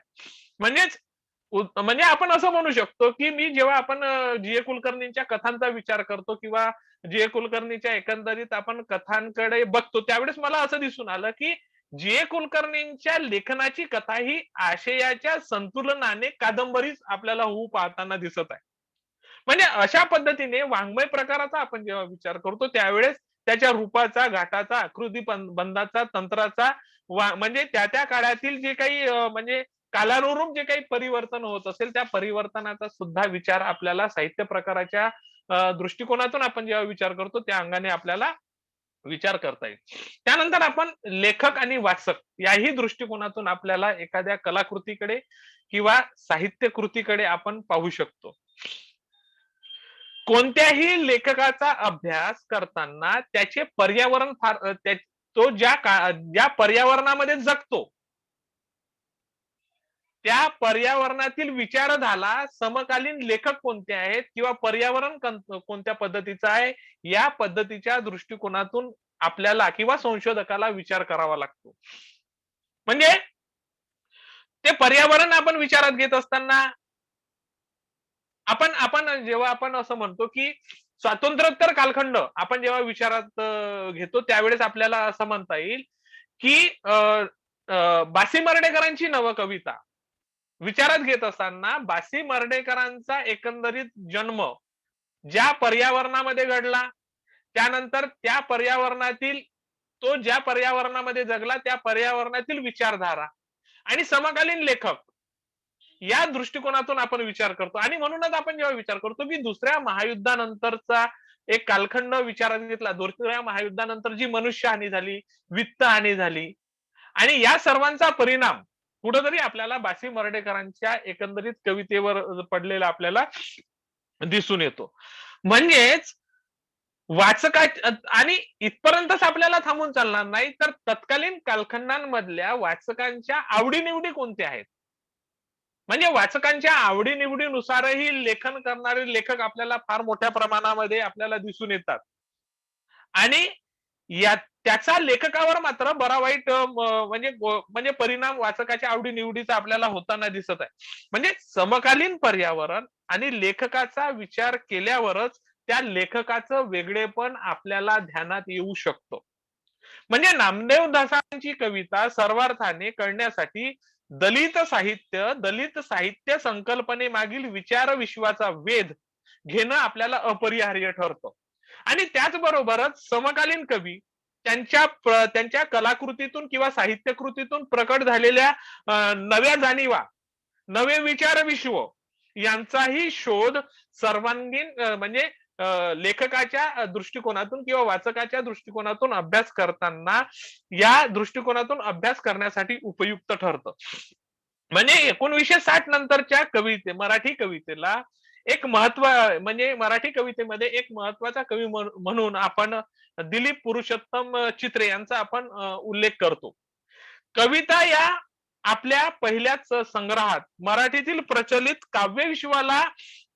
F: म्हणजे आपण असं म्हणू शकतो की मी जेव्हा आपण जी.ए. कुलकर्णींच्या कथांचा विचार करतो किंवा जी.ए. कुलकर्णीच्या एकंदरीत आपण कथांकडे बघतो त्यावेळेस मला असं दिसून आलं की जी.ए. कुलकर्णींच्या लेखनाची कथा ही आशयाच्या संतुलनाने कादंबरीच आपल्याला होऊ पाहताना दिसत आहे. म्हणजे अशा पद्धतीने वाङ्मय प्रकाराचा आपण जेव्हा विचार करतो त्यावेळेस त्याच्या रूपाचा, घाटाचा, आकृती बंधाचा, तंत्राचा म्हणजे त्या काळातील जे काही म्हणजे कालानुरूप जे काही परिवर्तन होत असेल त्या परिवर्तनाचा सुद्धा विचार आपल्याला साहित्य प्रकाराच्या दृष्टिकोनातून आपण जेव्हा विचार करतो त्या अंगाने आपल्याला विचार करता येईल. त्यानंतर आपण लेखक आणि वाचक याही दृष्टिकोनातून आपल्याला एखाद्या कलाकृतीकडे किंवा साहित्य कृतीकडे आपण पाहू शकतो. कोणत्याही लेखकाचा अभ्यास करताना त्याचे पर्यावरण तो ज्या पर्यावरणामध्ये जगतो त्या पर्यावरणातील विचारधारा, समकालीन लेखक कोणते आहेत किंवा पर्यावरण कोणत्या पद्धतीचं आहे या पद्धतीच्या दृष्टिकोनातून आपल्याला किंवा संशोधकाला विचार करावा लागतो. म्हणजे ते पर्यावरण आपण विचारात घेत असताना आपण जेव्हा आपण असं म्हणतो की स्वातंत्र्योत्तर कालखंड आपण जेव्हा विचारात घेतो त्यावेळेस आपल्याला असं म्हणता येईल की बासी मर्ढेकरांची नवकविता विचारात घेत असताना बासी मर्ढेकरांचा एकंदरीत जन्म ज्या पर्यावरणामध्ये घडला, त्यानंतर त्या पर्यावरणातील तो ज्या पर्यावरणामध्ये जगला त्या पर्यावरणातील विचारधारा आणि समकालीन लेखक या दृष्टिकोनातून आपण विचार करतो. आणि म्हणूनच आपण जेव्हा विचार करतो की दुसऱ्या महायुद्धानंतरचा एक कालखंड विचारात घेतला, दुसऱ्या महायुद्धानंतर जी मनुष्यहानी झाली, वित्त हानी झाली आणि या सर्वांचा परिणाम कुठंतरी आपल्याला बासी मर्ढेकरांच्या एकंदरीत कवितेवर पडलेला आपल्याला दिसून येतो. म्हणजेच वाचका आणि इथपर्यंतच आपल्याला थांबून चालणार नाही, तर तत्कालीन कालखंडांमधल्या वाचकांच्या आवडीनिवडी कोणत्या आहेत, म्हणजे वाचकांच्या आवडीनिवडीनुसारही लेखन करणारे लेखक आपल्याला फार मोठ्या प्रमाणामध्ये आपल्याला दिसून येतात. आणि या त्याचा लेखकावर मात्र बरा वाईट म्हणजे परिणाम वाचकाच्या आवडीनिवडीचा आपल्याला होताना दिसत आहे. म्हणजे समकालीन पर्यावरण आणि लेखकाचा विचार केल्यावरच त्या लेखकाचं वेगळेपण आपल्याला ध्यानात येऊ शकतो. म्हणजे नामदेव दासांची कविता सर्वार्थाने कळण्यासाठी दलित साहित्य संकल्पनेमागील विचार विश्वाचा वेध घेणं आपल्याला अपरिहार्य ठरतं. आणि त्याचबरोबरच समकालीन कवी त्यांच्या कलाकृतीतून किंवा साहित्यकृतीतून प्रकट झालेल्या नव्या जाणीवा, नवे विचार विश्व यांचाही शोध सर्वांगीण म्हणजे लेखकाच्या दृष्टिकोनातून किंवा वाचकाच्या दृष्टिकोनातून अभ्यास करताना या दृष्टिकोनातून अभ्यास करण्यासाठी उपयुक्त ठरतं. म्हणजे 1960 नंतरच्या मराठी कवितेला एक म्हणजे मराठी कवितेमध्ये एक महत्वाचा कवी म्हणून आपण दिलीप पुरुषोत्तम चित्रे यांचा आपण उल्लेख करतो. कविता या आपल्या पहिल्याच संग्रहात मराठीतील प्रचलित काव्यविश्वाला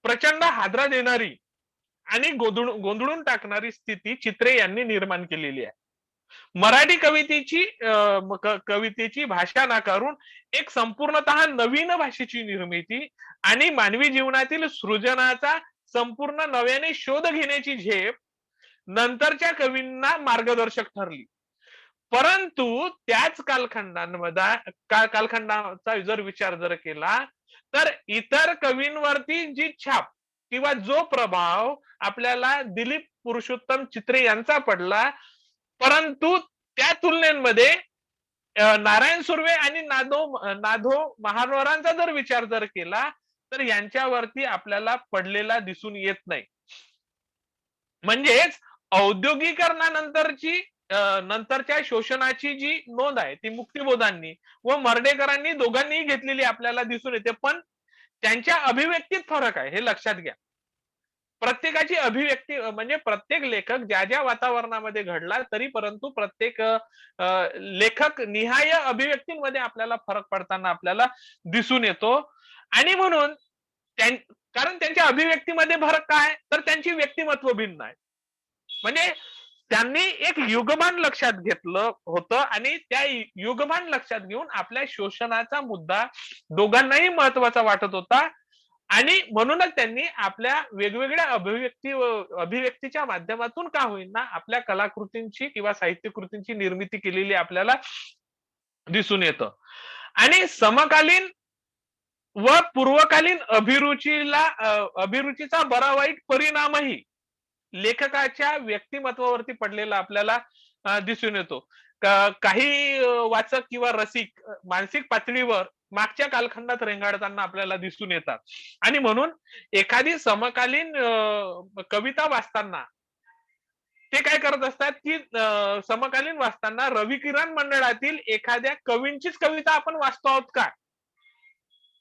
F: प्रचंड हादरा देणारी आणि गोंधळून टाकणारी स्थिती चित्रे यांनी निर्माण केलेली आहे. मराठी कवितेची भाषा नाकारून एक संपूर्णतः नवीन भाषेची निर्मिती आणि मानवी जीवनातील सृजनाचा संपूर्ण नव्याने शोध घेण्याची झेप नंतरच्या कवींना मार्गदर्शक ठरली. परंतु त्याच कालखंडाचा जर विचार केला तर इतर कवींवरती जी छाप किंवा जो प्रभाव आपल्याला दिलीप पुरुषोत्तम चित्रे यांचा पडला, परंतु त्या तुलनेमध्ये नारायण सुर्वे आणि नाधो महानोरांचा जर विचार केला तर यांच्यावरती आपल्याला पडलेला दिसून येत नाही. म्हणजेच नंतरच्या शोषणाची जी नोंद आहे ती मुक्तिबोधांनी व मर्ढेकरांनी दोघांनीही घेतलेली आपल्याला दिसून येते. पण त्यांच्या अभिव्यक्तीत फरक आहे, हे लक्षात घ्या. प्रत्येकाची अभिव्यक्ती म्हणजे प्रत्येक लेखक ज्या वातावरणामध्ये घडला तरी परंतु प्रत्येक लेखक निहाय अभिव्यक्तींमध्ये आपल्याला फरक पडताना आपल्याला दिसून येतो. आणि म्हणून कारण त्यांच्या अभिव्यक्तीमध्ये फरक काय, तर त्यांची व्यक्तिमत्व भिन्न आहे. म्हणजे त्यांनी एक युगमान लक्षात घेतलं होतं आणि त्या युगमान लक्षात घेऊन आपल्या शोषणाचा मुद्दा दोघांनाही महत्वाचा वाटत होता. आणि म्हणूनच त्यांनी आपल्या वेगवेगळ्या अभिव्यक्तीच्या माध्यमातून का होईना आपल्या कलाकृतींची किंवा साहित्यकृतींची निर्मिती केलेली आपल्याला दिसून येतं. आणि समकालीन व पूर्वकालीन अभिरुचीचा बरा वाईट परिणामही लेखकाच्या व्यक्तिमत्वावरती पडलेला आपल्याला दिसून येतो. काही वाचक किंवा रसिक मानसिक पातळीवर मागच्या कालखंडात रेंगाळताना आपल्याला दिसून येतात. आणि म्हणून एखादी समकालीन कविता वाचताना ते काय करत असतात की समकालीन वाचताना रविकिरण मंडळातील एखाद्या कवींचीच कविता आपण वाचतो आहोत का,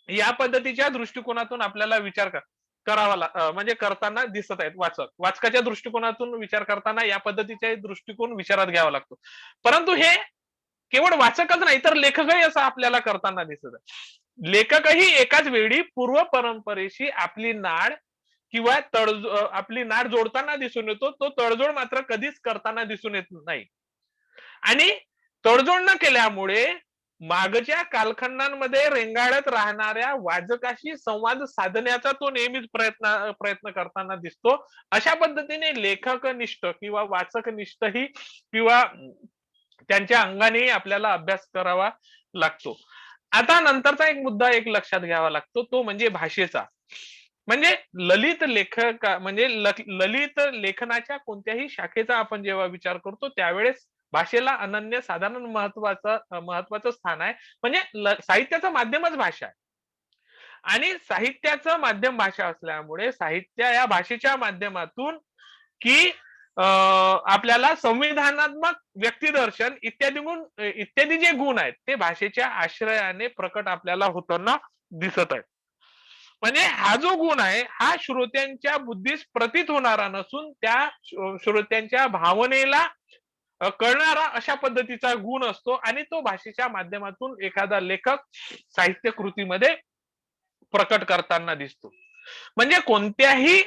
F: या पद्धतीच्या दृष्टिकोनातून आपल्याला विचार करावा म्हणजे करताना दिसत आहेत. वाचकाच्या दृष्टिकोनातून विचार करताना या पद्धतीचे दृष्टिकोन विचारात घ्यावा लागतो. परंतु हे केवळ वाचकच नाही तर लेखकही असं आपल्याला करताना दिसत आहे. लेखकही एकाच वेळी पूर्व परंपरेशी आपली नाड जोडताना दिसून येतो. तो तडजोड मात्र कधीच करताना दिसून येत नाही. आणि तडजोड न केल्यामुळे मागच्या कालखंडांमध्ये रेंगाळत राहणाऱ्या वाचकाशी संवाद साधण्याचा तो नेहमीच प्रयत्न करताना दिसतो. अशा पद्धतीने लेखकनिष्ठ किंवा वाचकनिष्ठही किंवा त्यांच्या अंगानेही आपल्याला अभ्यास करावा लागतो. आता नंतरचा एक मुद्दा लक्षात घ्यावा लागतो, तो म्हणजे भाषेचा. म्हणजे ललित लेखनाच्या कोणत्याही शाखेचा आपण जेव्हा विचार करतो त्यावेळेस भाषेला अनन्य साधारण महत्वाचं स्थान आहे. म्हणजे साहित्याचं माध्यमच भाषा आहे आणि साहित्याचं माध्यम भाषा असल्यामुळे साहित्य या भाषेच्या माध्यमातून की आपल्याला संविधानात्मक व्यक्तिदर्शन इत्यादी जे गुण आहेत ते भाषेच्या आश्रयाने प्रकट आपल्याला होताना दिसत आहे. म्हणजे हा जो गुण आहे हा श्रोत्यांच्या बुद्धीस प्रतीत होणारा नसून त्या श्रोत्यांच्या भावनेला कळणारा अशा पद्धतीचा गुण असतो आणि तो भाषेच्या माध्यमातून एखादा लेखक साहित्य कृतीमध्ये प्रकट करताना दिसतो. म्हणजे कोणत्याही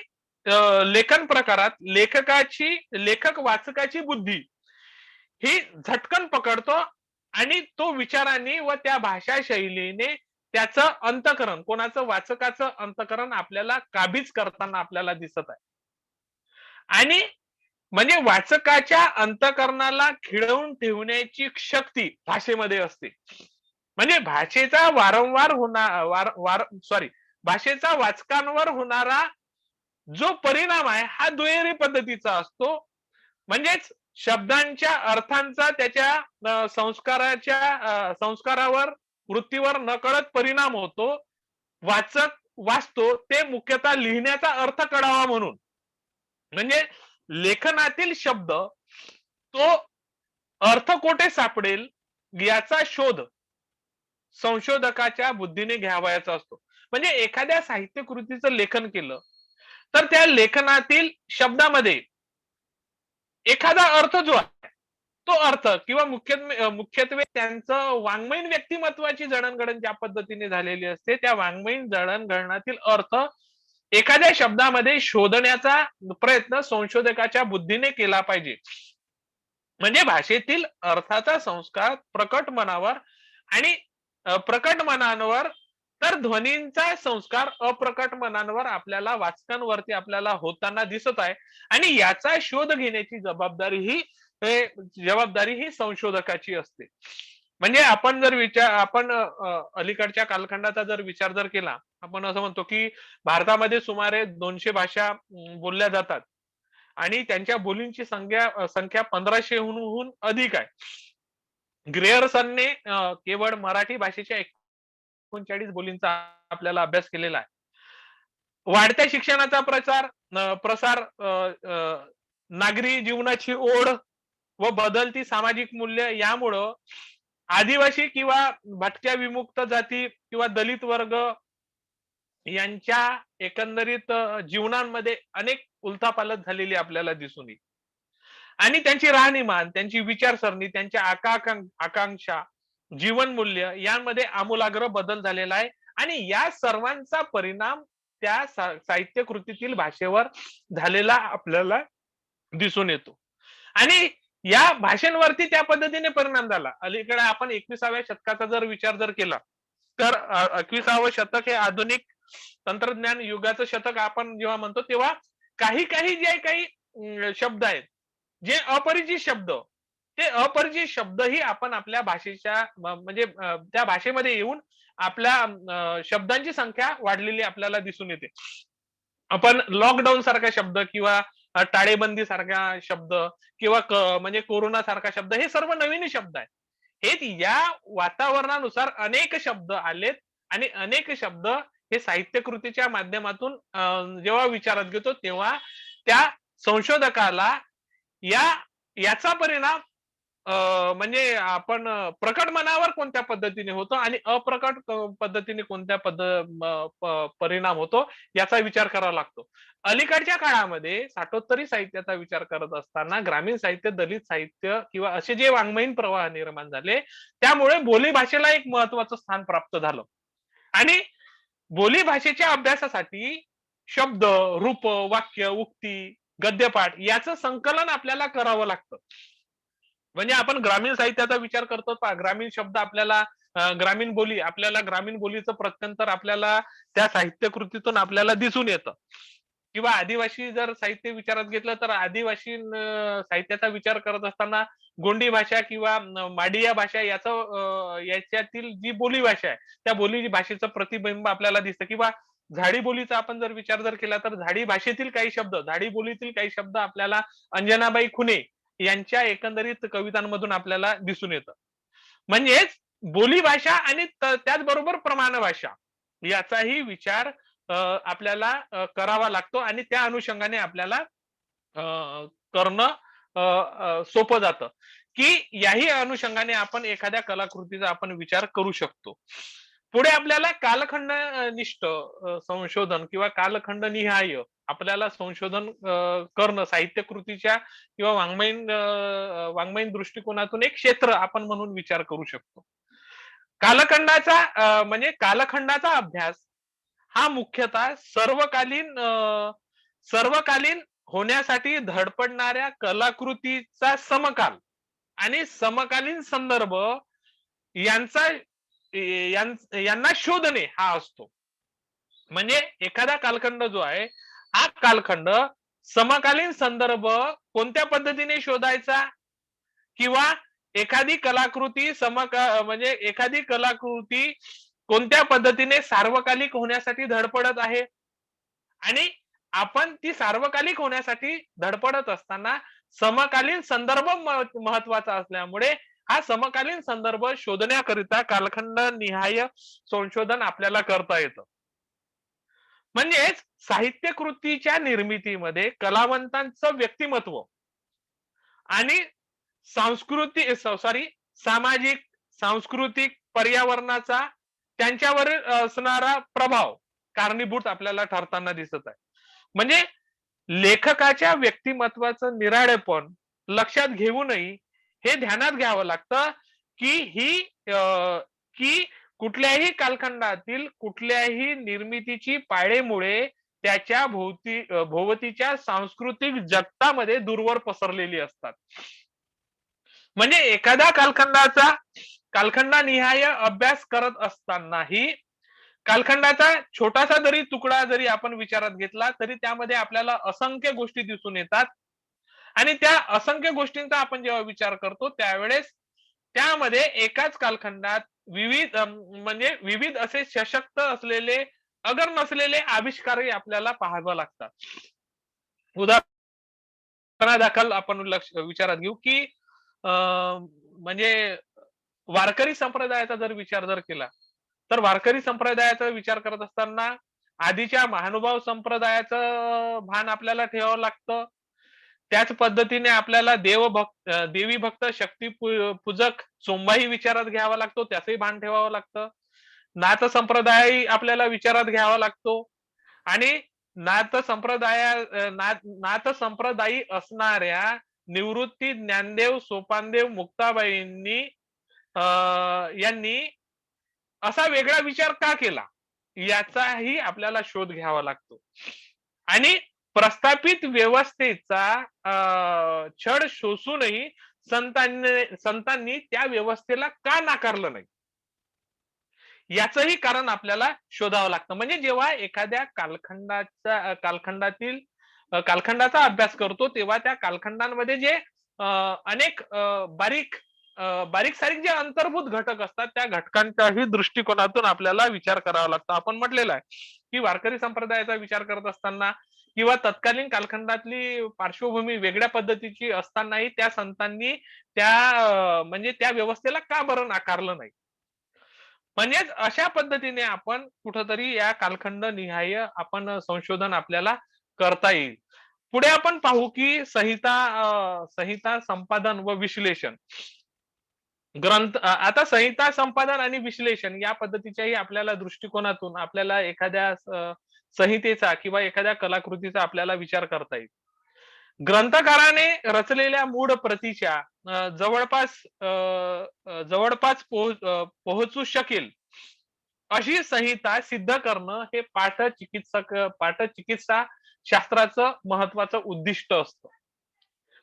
F: लेखन प्रकारात लेखक वाचकाची बुद्धी ही झटकन पकडतो आणि तो विचारांनी व त्या भाषा शैलीने त्याचं अंतकरण, कोणाचं, वाचकाचं अंतकरण आपल्याला काबीज करताना आपल्याला दिसत आहे. आणि म्हणजे वाचकाच्या अंतकरणाला खिळवून ठेवण्याची शक्ती भाषेमध्ये असते. म्हणजे भाषेचा भाषेचा वाचकांवर होणारा जो परिणाम आहे हा दुहेरी पद्धतीचा असतो. म्हणजेच शब्दांच्या अर्थांचा त्याच्या संस्कारावर, वृत्तीवर नकळत परिणाम होतो. वाचक वाचतो ते मुख्यतः लिहिण्याचा अर्थ कळावा म्हणून. म्हणजे लेखनातील शब्द तो अर्थ कोठे सापडेल याचा शोध संशोधकाच्या बुद्धीने घ्यावयाचा असतो. म्हणजे एखाद्या साहित्य कृतीचं लेखन केलं तर त्या लेखनातील शब्दामध्ये एखादा अर्थ जो आहे तो अर्थ किंवा मुख्यत्वे त्यांचं वाङ्मयीन व्यक्तिमत्वाची जडणघडण ज्या पद्धतीने झालेली असते त्या वाङ्मयीन जडणघडणातील अर्थ एखाद्या शब्दामध्ये शोधण्याचा प्रयत्न संशोधकाच्या बुद्धीने केला पाहिजे. म्हणजे भाषेतील अर्थाचा संस्कार प्रकट मनावर आणि प्रकट मनांवर तर ध्वनींचा संस्कार अप्रकट मनांवर आपल्याला वाचकांवरती आपल्याला होताना दिसत आहे. आणि याचा शोध घेण्याची जबाबदारी ही संशोधकाची असते. म्हणजे आपण अलीकडच्या कालखंडाचा जर विचार जर केला, आपण असं म्हणतो की भारतामध्ये सुमारे 200 भाषा बोलल्या जातात आणि त्यांच्या बोलींची संख्या 1500हून अधिक आहे. ग्रेअरसनने केवळ मराठी भाषेच्या 39 बोलींचा आपल्याला अभ्यास केलेला आहे. वाढत्या शिक्षणाचा प्रसार, नागरी जीवनाची ओढ व बदलती सामाजिक मूल्य यामुळं आदिवासी किंवा भटक्या विमुक्त जाती किंवा दलित वर्ग यांच्या एकंदरीत जीवनांमध्ये अनेक उलथापालथ झालेली आपल्याला दिसून येईल. आणि त्यांची राहणीमान, त्यांची विचारसरणी, त्यांच्या आकांक्षा, जीवनमूल्य यांमध्ये आमूलाग्र बदल झालेला आहे. आणि या सर्वांचा परिणाम त्या साहित्य कृतीतील भाषेवर झालेला आपल्याला दिसून येतो. आणि या भाषेंवरती त्या पद्धतीने परिणाम झाला. अलीकडे आपण 21व्या शतकाचा जर विचार केला तर 21वं शतक हे आधुनिक तंत्रज्ञान युगाचं शतक आपण जेव्हा म्हणतो तेव्हा काही शब्द आहेत जे अपरिचित शब्द, ते अपरिचित शब्द ही आपण आपल्या भाषेच्या म्हणजे त्या भाषेमध्ये येऊन आपल्या शब्दांची संख्या वाढलेली आपल्याला दिसून येते. आपण लॉकडाऊन सारखा शब्द किंवा टाळेबंदी सारखा शब्द किंवा म्हणजे कोरोना सारखा शब्द हे सर्व नवीन शब्द आहेत. हे या वातावरणानुसार अनेक शब्द आलेत आणि अनेक शब्द हे साहित्य कृतीच्या माध्यमातून जेव्हा विचारात घेतो तेव्हा त्या संशोधकाला याचा परिणाम म्हणजे आपण प्रकट मनावर कोणत्या पद्धतीने होतो आणि अप्रकट पद्धतीने कोणत्या परिणाम होतो याचा विचार करावा लागतो. अलीकडच्या काळामध्ये साठोत्तरी साहित्याचा विचार करत असताना ग्रामीण साहित्य, दलित साहित्य किंवा असे जे वाङ्मयीन प्रवाह निर्माण झाले त्यामुळे बोली भाषेला एक महत्वाचं स्थान प्राप्त झालं. आणि बोली भाषेच्या अभ्यासासाठी शब्द, रूप, वाक्य, उक्ती, गद्यपाठ याचं संकलन आपल्याला करावं लागतं. म्हणजे आपण ग्रामीण साहित्याचा विचार करतो, ग्रामीण शब्द आपल्याला, ग्रामीण बोली आपल्याला, ग्रामीण बोलीचं प्रत्यंतर आपल्याला त्या साहित्य कृतीतून आपल्याला दिसून येतं. किंवा आदिवासी जर साहित्य विचारात घेतलं तर आदिवासी साहित्याचा विचार करत असताना गोंडी भाषा किंवा माडिया भाषा याच्यातील जी बोली भाषा आहे त्या बोली भाषेचं प्रतिबिंब आपल्याला दिसतं. किंवा झाडी बोलीचा आपण जर विचार केला तर झाडी भाषेतील काही शब्द, झाडी बोलीतील काही शब्द आपल्याला अंजनाबाई खुने यांच्या एकंदरीत कवितांमधून आपल्याला दिसून येतं. म्हणजेच बोली भाषा आणि त्याचबरोबर प्रमाण भाषा याचाही विचार आपल्याला करावा लागतो आणि त्या अनुषंगाने आपल्याला करणं सोपं जातं, की याही अनुषंगाने आपण एखाद्या कलाकृतीचा आपण विचार करू शकतो. पुढे आपल्याला कालखंड निष्ठ संशोधन किंवा कालखंड निहाय आपल्याला संशोधन करणं साहित्य कृतीच्या किंवा वाङ्मयीन दृष्टिकोनातून एक क्षेत्र आपण म्हणून विचार करू शकतो. कालखंडाचा म्हणजे कालखंडाचा अभ्यास हा मुख्यतः सर्वकालीन होण्यासाठी धडपडणाऱ्या कलाकृतीचा समकाल आणि समकालीन संदर्भ यांचा यांना शोधणे हा असतो. म्हणजे एखादा कालखंड जो आहे हा कालखंड समकालीन संदर्भ कोणत्या पद्धतीने शोधायचा किंवा एखादी कलाकृती म्हणजे एखादी कलाकृती कोणत्या पद्धतीने सार्वकालिक होण्यासाठी धडपडत आहे आणि आपण ती सार्वकालिक होण्यासाठी धडपडत असताना समकालीन संदर्भ महत्वाचा असल्यामुळे हा समकालीन संदर्भ शोधण्याकरिता कालखंड निहाय संशोधन आपल्याला करता येतं. म्हणजेच साहित्य कृतीच्या निर्मितीमध्ये कलावंतांचं व्यक्तिमत्व आणि सामाजिक सांस्कृतिक पर्यावरणाचा त्यांच्यावर असणारा प्रभाव कारणीभूत आपल्याला ठरताना दिसत आहे. म्हणजे लेखकाच्या व्यक्तिमत्वाचं निराळेपण लक्षात घेऊनही हे ध्यानात घ्यावं लागतं की कुठल्याही कालखंडातील कुठल्याही निर्मितीची पाळेमुळे त्याच्या भोवतीच्या सांस्कृतिक जगतामध्ये दूरवर पसरलेली असतात. म्हणजे एखाद्या कालखंडानिहाय अभ्यास करत असतानाही कालखंडाचा छोटासा जरी तुकडा जरी आपण विचारात घेतला तरी त्यामध्ये आपल्याला असंख्य गोष्टी दिसून येतात आणि त्या असंख्य गोष्टींचा आपण जेव्हा विचार करतो त्यावेळेस त्यामध्ये एकाच कालखंडात विविध असे सशक्त असलेले अगर नसलेले आविष्कारही आपल्याला पाहावं लागतात. उदाहरणादाखल आपण विचारात घेऊ की म्हणजे वारकरी संप्रदायाचा जर विचार केला तर वारकरी संप्रदायाचा विचार करत असताना आधीच्या महानुभाव संप्रदायाचं भान आपल्याला ठेवावं लागतं. त्याच पद्धतीने आपल्याला देवी भक्त शक्ती पूजक चोंबाही विचारात घ्यावा लागतो, त्याचंही भान ठेवावं लागतं. नाथ संप्रदाय आपल्याला विचारात घ्यावा लागतो आणि नाथ संप्रदायी असणाऱ्या निवृत्ती ज्ञानदेव सोपानदेव मुक्ताबाईंनी यांनी असा वेगळा विचार का केला याचाही आपल्याला शोध घ्यावा लागतो. आणि प्रस्थापित व्यवस्थेचा छळ शोषूनही संतांनी त्या व्यवस्थेला का नाकारलं नाही याचंही कारण आपल्याला शोधावं लागतं. म्हणजे जेव्हा एखाद्या कालखंडाचा अभ्यास करतो तेव्हा त्या कालखंडांमध्ये जे अनेक बारीक सारीक जे अंतर्भूत घटक असतात त्या घटकांच्याही दृष्टिकोनातून आपल्याला विचार करावा लागतो. आपण म्हटलेलं आहे की वारकरी संप्रदायाचा विचार करत असताना किंवा तत्कालीन कालखंडातली पार्श्वभूमी वेगळ्या पद्धतीची असतानाही त्या संतांनी त्या व्यवस्थेला का बरं नाकारलं नाही. म्हणजेच अशा पद्धतीने आपण कुठंतरी या कालखंड निहाय आपण संशोधन आपल्याला करता येईल. पुढे आपण पाहू की संहिता संपादन व विश्लेषण ग्रंथ. आता संहिता संपादन आणि विश्लेषण या पद्धतीच्याही आपल्याला दृष्टिकोनातून आपल्याला एखाद्या संहितेचा किंवा एखाद्या कलाकृतीचा आपल्याला विचार करता येईल. ग्रंथकाराने रचलेल्या मूळ प्रतीच्या जवळपास पोहोचू शकेल अशी संहिता सिद्ध करणं हे पाठचिकित्सा शास्त्राचं महत्वाचं उद्दिष्ट असतं.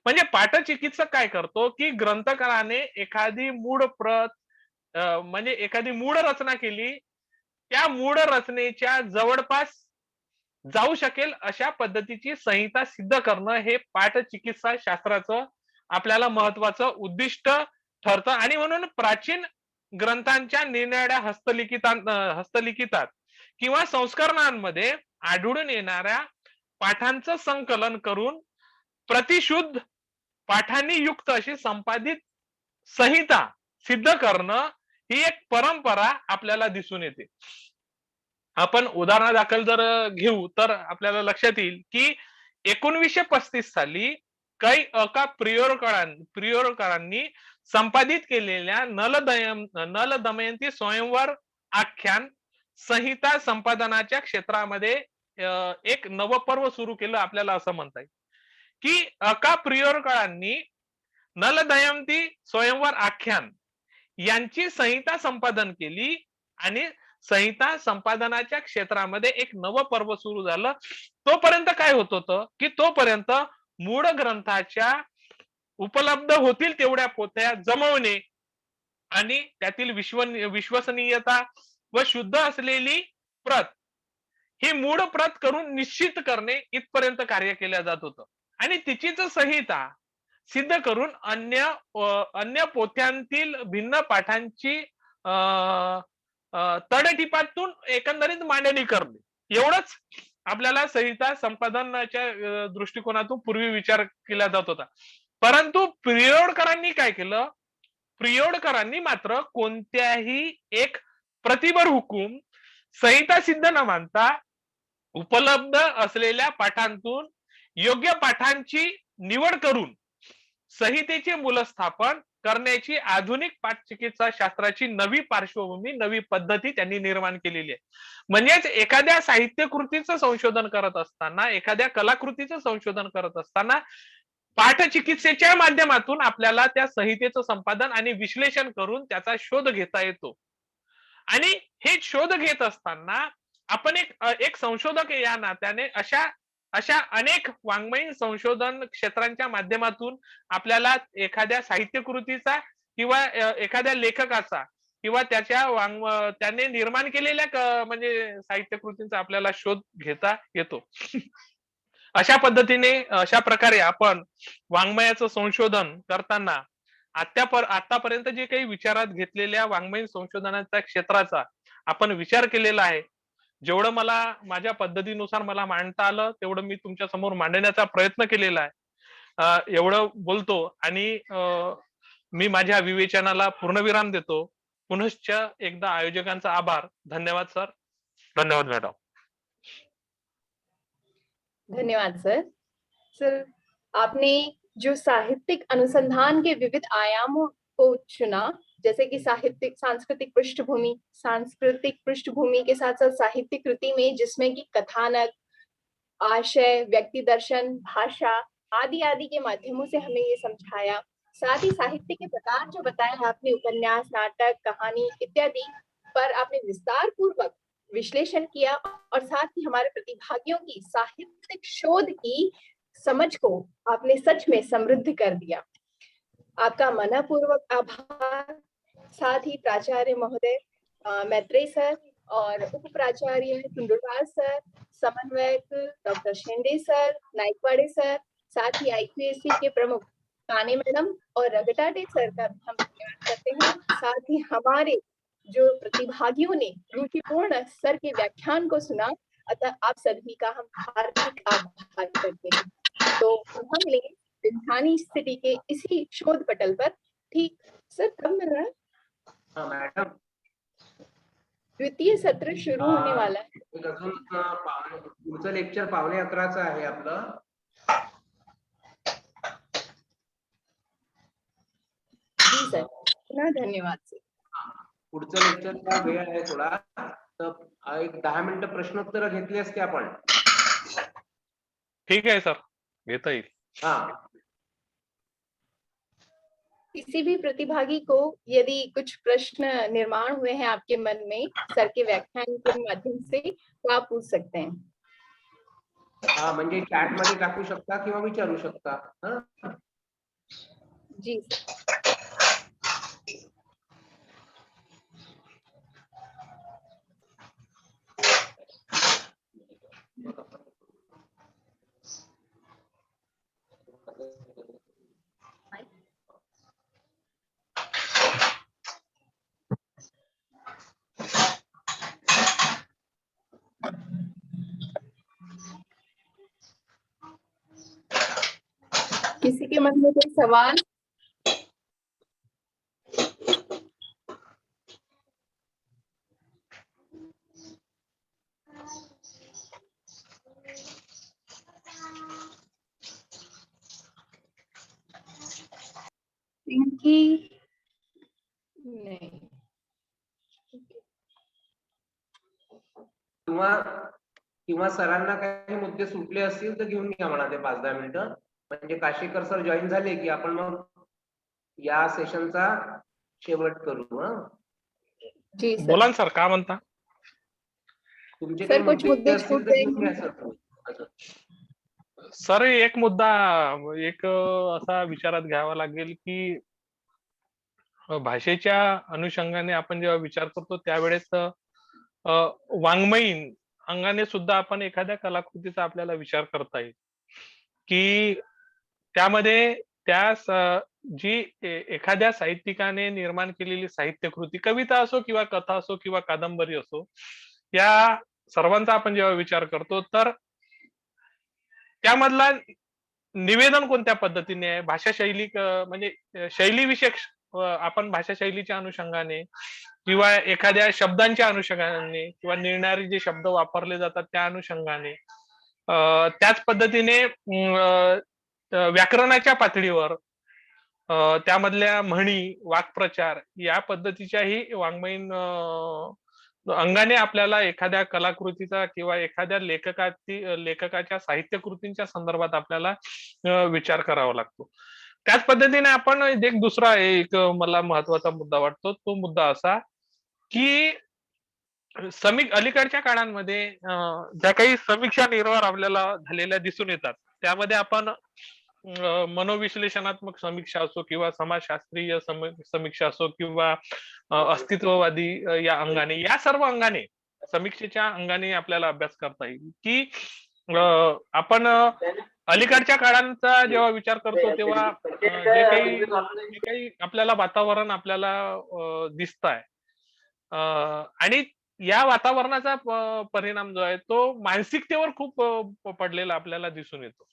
F: म्हणजे पाठचिकित्सक काय करतो की ग्रंथकाराने एखादी मूळ रचना केली, त्या मूळ रचनेच्या जवळपास जाऊ शकेल अशा पद्धतीची संहिता सिद्ध करणं हे पाठचिकित्सा शास्त्राचं आपल्याला महत्वाचं उद्दिष्ट ठरतं. आणि म्हणून प्राचीन ग्रंथांच्या निरनिराळ्या हस्तलिखितात किंवा संस्करणांमध्ये आढळून येणाऱ्या पाठांचं संकलन करून प्रतिशुद्ध पाठांनी युक्त अशी संपादित संहिता सिद्ध करणं ही एक परंपरा आपल्याला दिसून येते. आपण उदाहरणादाखल जर घेऊ तर आपल्याला लक्षात येईल की 1935 साली काही प्रियोरकरांनी संपादित केलेल्या नल दमयंती स्वयंवर आख्यान संहिता संपादनाच्या क्षेत्रामध्ये एक नवपर्व सुरू केलं आपल्याला असं म्हणता येईल की प्रियोरकरांनी नल दमयंती स्वयंवर आख्यान यांची संहिता संपादन केली आणि संहिता संपादनाच्या क्षेत्रामध्ये एक नवपर्व सुरू झालं. तोपर्यंत काय होत होतं की तोपर्यंत मूळ ग्रंथाच्या उपलब्ध होतील तेवढ्या पोथ्या जमवणे आणि त्यातील विश्वसनीयता व शुद्ध असलेली प्रत ही मूळ प्रत करून निश्चित करणे इथपर्यंत कार्य केलं जात होतं आणि तिचीच संहिता सिद्ध करून अन्य पोथ्यांतील भिन्न पाठांची तडटिपातून एकंदरीत मांडणी करणे एवढंच आपल्याला संहिता संपादनाच्या दृष्टिकोनातून पूर्वी विचार केला जात होता. परंतु प्रियोडकरांनी काय केलं, प्रियोडकरांनी मात्र कोणत्याही एक प्रतिभर हुकूम संहिता सिद्ध न मानता उपलब्ध असलेल्या पाठांतून योग्य पाठांची निवड करून संहितेचे मूलस्थापन करण्याची आधुनिक पाठचिकित्सा शास्त्राची नवी पार्श्वभूमी, नवी पद्धती त्यांनी निर्माण केलेली आहे. म्हणजेच एखाद्या साहित्य कृतीचं संशोधन करत असताना, एखाद्या कलाकृतीचं संशोधन करत असताना पाठचिकित्सेच्या माध्यमातून आपल्याला त्या संहितेचं संपादन आणि विश्लेषण करून त्याचा शोध घेता येतो. आणि हे शोध घेत असताना आपण एक संशोधक या नात्याने अशा अनेक वाङ्मयीन संशोधन क्षेत्रांच्या माध्यमातून आपल्याला एखाद्या साहित्य कृतीचा किंवा एखाद्या लेखकाचा किंवा त्याने निर्माण केलेल्या म्हणजे साहित्य कृतींचा आपल्याला शोध घेता येतो. अशा पद्धतीने अशा प्रकारे आपण वाङ्मयाचं संशोधन करताना आतापर्यंत जे काही विचारात घेतलेल्या वाङ्मयीन संशोधनाच्या क्षेत्राचा आपण विचार केलेला आहे. जेवढं मला माझ्या पद्धतीनुसार मला मांडता आलं तेवढं मी तुमच्या समोर मांडण्याचा प्रयत्न केलेला आहे. एवढं बोलतो आणि मी माझ्या विवेचनाला पूर्णविराम देतो. पुनश्च एकदा आयोजकांचा आभार. धन्यवाद सर. धन्यवाद मॅडम.
E: धन्यवाद सर. सर, आपने जो साहित्यिक अनुसंधान के विविध आयामों को चुना, जैसे कि सांस्कृतिक पृष्ठभूमि के साथ साथ साहित्य कृति में जिसमें कि कथानक, आशय, व्यक्ति दर्शन, भाषा आदि आदि के माध्यमों से हमें ये समझाया. साथ ही साहित्य के प्रकार जो बताया आपने, उपन्यास, नाटक, कहानी इत्यादि पर आपने विस्तार पूर्वक विश्लेषण किया और साथ ही हमारे प्रतिभागियों की साहित्यिक शोध की समझ को आपने सच में समृद्ध कर दिया. आपका मनपूर्वक आभार. साथ ही प्राचार्य महोदय मैत्रेय सर और उप प्राचार्य टुंडुरवाल सर, समन्वयक डॉक्टर शेंडे सर, नाइकवाड़े सर, साथ ही IQAC के प्रमुख काने मैडम और रगटाटे सर का हम धन्यवाद करते हैं. साथ ही हमारे जो प्रतिभागियों ने रुचिपूर्ण सर के व्याख्यान को सुना, अतः आप सभी का हम हार्दिक आभार करते हैं. तो हम मिलेंगे विंझानी सिटी के इसी शोध पटल पर. ठीक सर, कब मिल रहा है?
D: हाँ मॅडम,
E: द्वितीय सत्र शुरू होने वाला है.
D: अजून पुढचं लेक्चर 11:15 आहे आपलं.
E: जी सर, पुन्हा धन्यवाद सर.
D: पुढचं लेक्चरचा वेळ आहे थोडा, तर एक 10 मिनिटं प्रश्नोत्तर घेतली असते आपण.
F: ठीक आहे सर, घेता येईल.
D: हाँ,
E: किसी भी प्रतिभागी को यदि कुछ प्रश्न निर्माण हुए हैं आपके मन में सर के व्याख्यान के माध्यम से, तो आप पूछ सकते हैं.
D: हाँ, म्हणजे चॅट मध्ये टाकू शकता किंवा विचारू शकता. हाँ?
E: जी सर. किसी के मन में कोई सवाल? की नाही.
D: किंवा सरांना काही मुद्दे सुटले असतील तर घेऊन घ्या म्हणा ते 5-10 मिनिटं. म्हणजे काशीकर सर जॉईन झाले की आपण मग या सेशनचा शेवट करू.
E: जी सर.
F: बोला ना सर, काय म्हणता?
D: तुमचे
E: सर,
D: काही
E: कुछ
D: मुद्दे
E: मुद्दे
D: असतील
E: छूट
D: तर
E: गए
D: घेऊन घ्या
E: हैं.
D: सर तुम्ही. असं.
F: सर, एक मुद्दा एक असा विचारात घ्यावा लागेल की भाषेच्या अनुषंगाने आपण जेव्हा विचार करतो त्यावेळेस वाङ्मयीन अंगाने सुद्धा आपण एखाद्या कलाकृतीचा आपल्याला विचार करता येईल की त्यामध्ये जी एखाद्या साहित्यिकाने निर्माण केलेली साहित्यकृती, कविता असो किंवा कथा असो किंवा कादंबरी असो, या सर्वांचा आपण जेव्हा विचार करतो तर त्यामधला निवेदन कोणत्या पद्धतीने आहे, भाषा शैली म्हणजे शैलीविषयक आपण भाषा शैलीच्या अनुषंगाने किंवा एखाद्या शब्दांच्या अनुषंगाने किंवा निळणारे जे शब्द वापरले जातात त्या अनुषंगाने, त्याच पद्धतीने व्याकरणाच्या पातळीवर त्यामधल्या म्हणी, वाक्प्रचार या पद्धतीच्याही वाङ्मयीन अंगाने आपल्याला एखाद्या कलाकृतीचा किंवा एखाद्या लेखकाच्या साहित्यकृतींच्या संदर्भात आपल्याला विचार करावा लागतो. त्याच पद्धतीने आपण एक दुसरा एक मला महत्वाचा मुद्दा वाटतो, तो मुद्दा असा की अलीकडच्या काळांमध्ये ज्या काही समीक्षा निर्वार आपल्याला झालेल्या दिसून येतात, त्यामध्ये आपण मनोविश्लेषणात्मक समीक्षा असो किंवा समाजशास्त्रीय समीक्षा असो किंवा अस्तित्ववादी या अंगाने, या सर्व अंगाने, समीक्षेच्या अंगाने आपल्याला अभ्यास करता येईल की आपण अलीकडच्या काळांचा जेव्हा विचार करतो तेव्हा जे काही आपल्याला वातावरण आपल्याला दिसत आहे आणि या वातावरणाचा परिणाम जो आहे तो मानसिकतेवर खूप पडलेला आपल्याला दिसून येतो.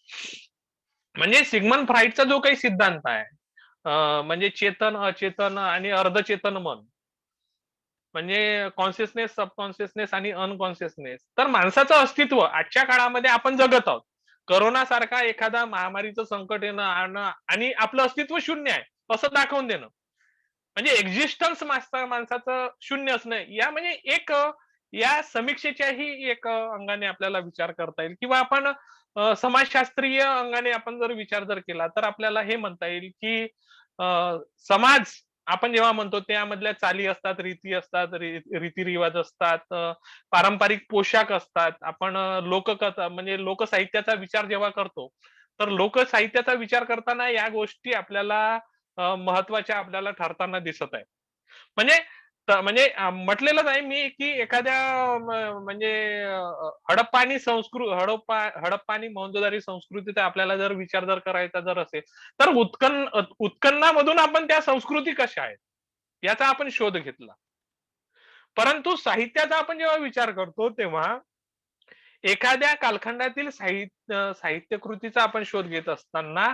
F: म्हणजे सिग्मंड फ्राईडचा जो काही सिद्धांत आहे, म्हणजे चेतन, अचेतन आणि अर्धचेतन मन, म्हणजे कॉन्शियसनेस, सबकॉन्शियसनेस आणि अनकॉन्शियसनेस, तर माणसाचं अस्तित्व आजच्या काळामध्ये आपण जगत आहोत. करोना सारखा एखादा महामारीचं संकट येणं आणि आपलं अस्तित्व शून्य आहे असं दाखवून देणं, म्हणजे एक्झिस्टन्स माणसाचं शून्य असणं, या म्हणजे एक या समीक्षेच्याही एक अंगाने आपल्याला विचार करता येईल. किंवा आपण समाजशास्त्रीय अंगाने आपण जर विचार केला तर आपल्याला हे म्हणता येईल की समाज आपण जेव्हा म्हणतो त्यामधल्या चाली असतात, रीती असतात, रीतिरिवाज असतात, पारंपरिक पोशाख असतात. आपण लोककथा म्हणजे लोकसाहित्याचा विचार जेव्हा करतो तर लोकसाहित्याचा विचार करताना या गोष्टी आपल्याला महत्वाच्या आपल्याला ठरताना दिसत आहे. म्हणजे म्हटलेलंच आहे मी की एखाद्या म्हणजे हडप्पा आणि मोहनजोदारी संस्कृतीचा आपल्याला जर विचार करायचा असेल तर उत्खननामधून आपण त्या संस्कृती कशा आहेत याचा आपण शोध घेतला. परंतु साहित्याचा आपण जेव्हा विचार करतो तेव्हा एखाद्या कालखंडातील साहित्यकृतीचा आपण शोध घेत असताना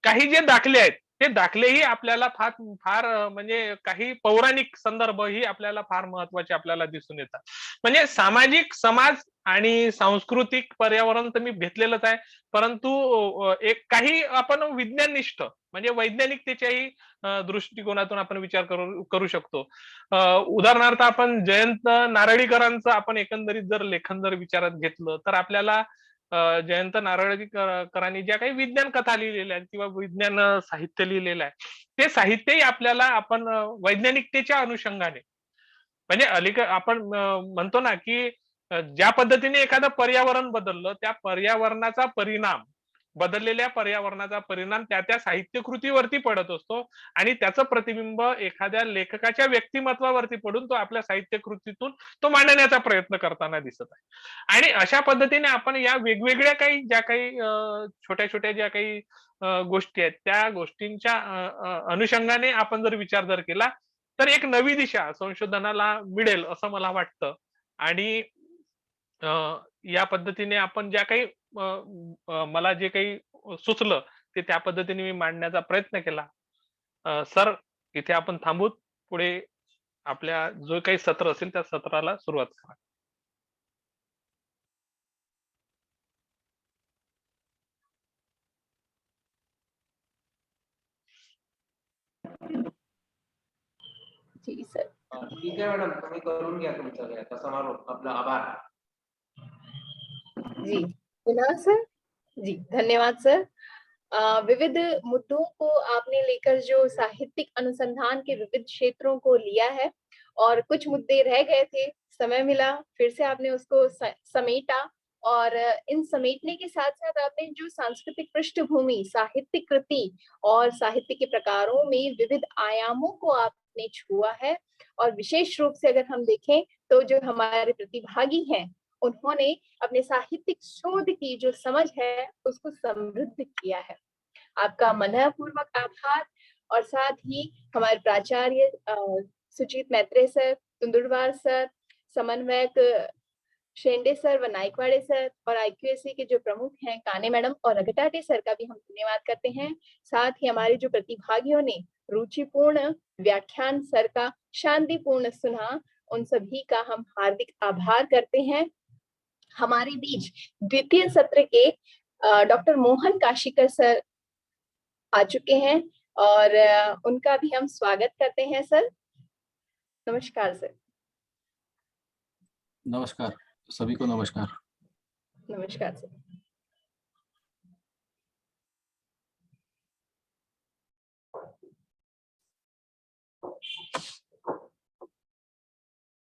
F: काही जे दाखले आहेत ते दाखलेही आपल्याला फार म्हणजे काही पौराणिक संदर्भही आपल्याला फार महत्वाचे आपल्याला दिसून येतात. म्हणजे सामाजिक, समाज आणि सांस्कृतिक पर्यावरण तर मी घेतलेलंच आहे, परंतु एक काही आपण विज्ञाननिष्ठ म्हणजे वैज्ञानिकतेच्याही दृष्टिकोनातून आपण विचार करू शकतो. उदाहरणार्थ आपण जयंत नारळीकरांचं आपण एकंदरीत जर लेखन विचारात घेतलं तर आपल्याला जयंत नारळीकरांनी ज्या काही विज्ञान कथा लिहिलेल्या आहेत किंवा विज्ञान साहित्य लिहिलेलं आहे ते साहित्यही आपल्याला आपण वैज्ञानिकतेच्या अनुषंगाने म्हणजे आपण म्हणतो ना की ज्या पद्धतीने एखादं पर्यावरण बदललं त्या बदललेल्या पर्यावरणाचा परिणाम त्या साहित्यकृतीवरती पडत असतो आणि त्याचं प्रतिबिंब एखाद्या लेखकाच्या व्यक्तिमत्वावरती पडून तो आपल्या साहित्यकृतीतून तो मांडण्याचा प्रयत्न करताना दिसत आहे. आणि अशा पद्धतीने आपण या वेगवेगळ्या ज्या काही छोट्या छोट्या ज्या काही गोष्टी आहेत त्या गोष्टींच्या अनुषंगाने आपण जर विचार केला तर एक नवी दिशा संशोधनाला मिळेल असं मला वाटतं. आणि या पद्धतीने आपण ज्या काही मला जे काही सुचलं ते त्या पद्धतीने मी मांडण्याचा प्रयत्न केला. सर, इथे आपण थांबूत, पुढे आपल्या जो काही सत्र असेल त्या सत्राला सुरुवात करा.
E: जी सर।
D: ठीक आहे मॅडम, तुम्ही करून घ्या तुमचं हे आता समारोप आपला. आभार.
E: जी पुनः सर। जी धन्यवाद सर। विविध मुद्दों को आपने लेकर जो साहित्यिक अनुसंधान के विविध क्षेत्रों को लिया है और कुछ मुद्दे रह गए थे, समय मिला फिर से आपने उसको समेटा और इन समेटने के साथ साथ आपने जो सांस्कृतिक पृष्ठभूमि, साहित्यिक कृति और साहित्य के प्रकारों में विविध आयामों को आपने छुआ है और विशेष रूप से अगर हम देखें तो जो हमारे प्रतिभागी हैं उन्होंने अपने साहित्यिक शोध की जो समझ है उसको समृद्ध किया है। आपका मनपूर्वक आभार। और साथ ही हमारे प्राचार्य सुजीत मैत्रेय सर, तुंदुरवार सर, समन्वयक शेंडे सर व नाइकवाड़े सर और IQAC के जो प्रमुख हैं काने मैडम और रगटाटे सर का भी हम धन्यवाद करते हैं। साथ ही हमारे जो प्रतिभागियों ने रुचिपूर्ण व्याख्यान सर का शांतिपूर्ण सुना, उन सभी का हम हार्दिक आभार करते हैं। हमारे बीच द्वितीय सत्र के डॉक्टर मोहन काशीकर सर आ चुके हैं और उनका भी हम स्वागत करते हैं सर। नमस्कार सर।
C: नमस्कार, सभी को नमस्कार।
E: नमस्कार सर।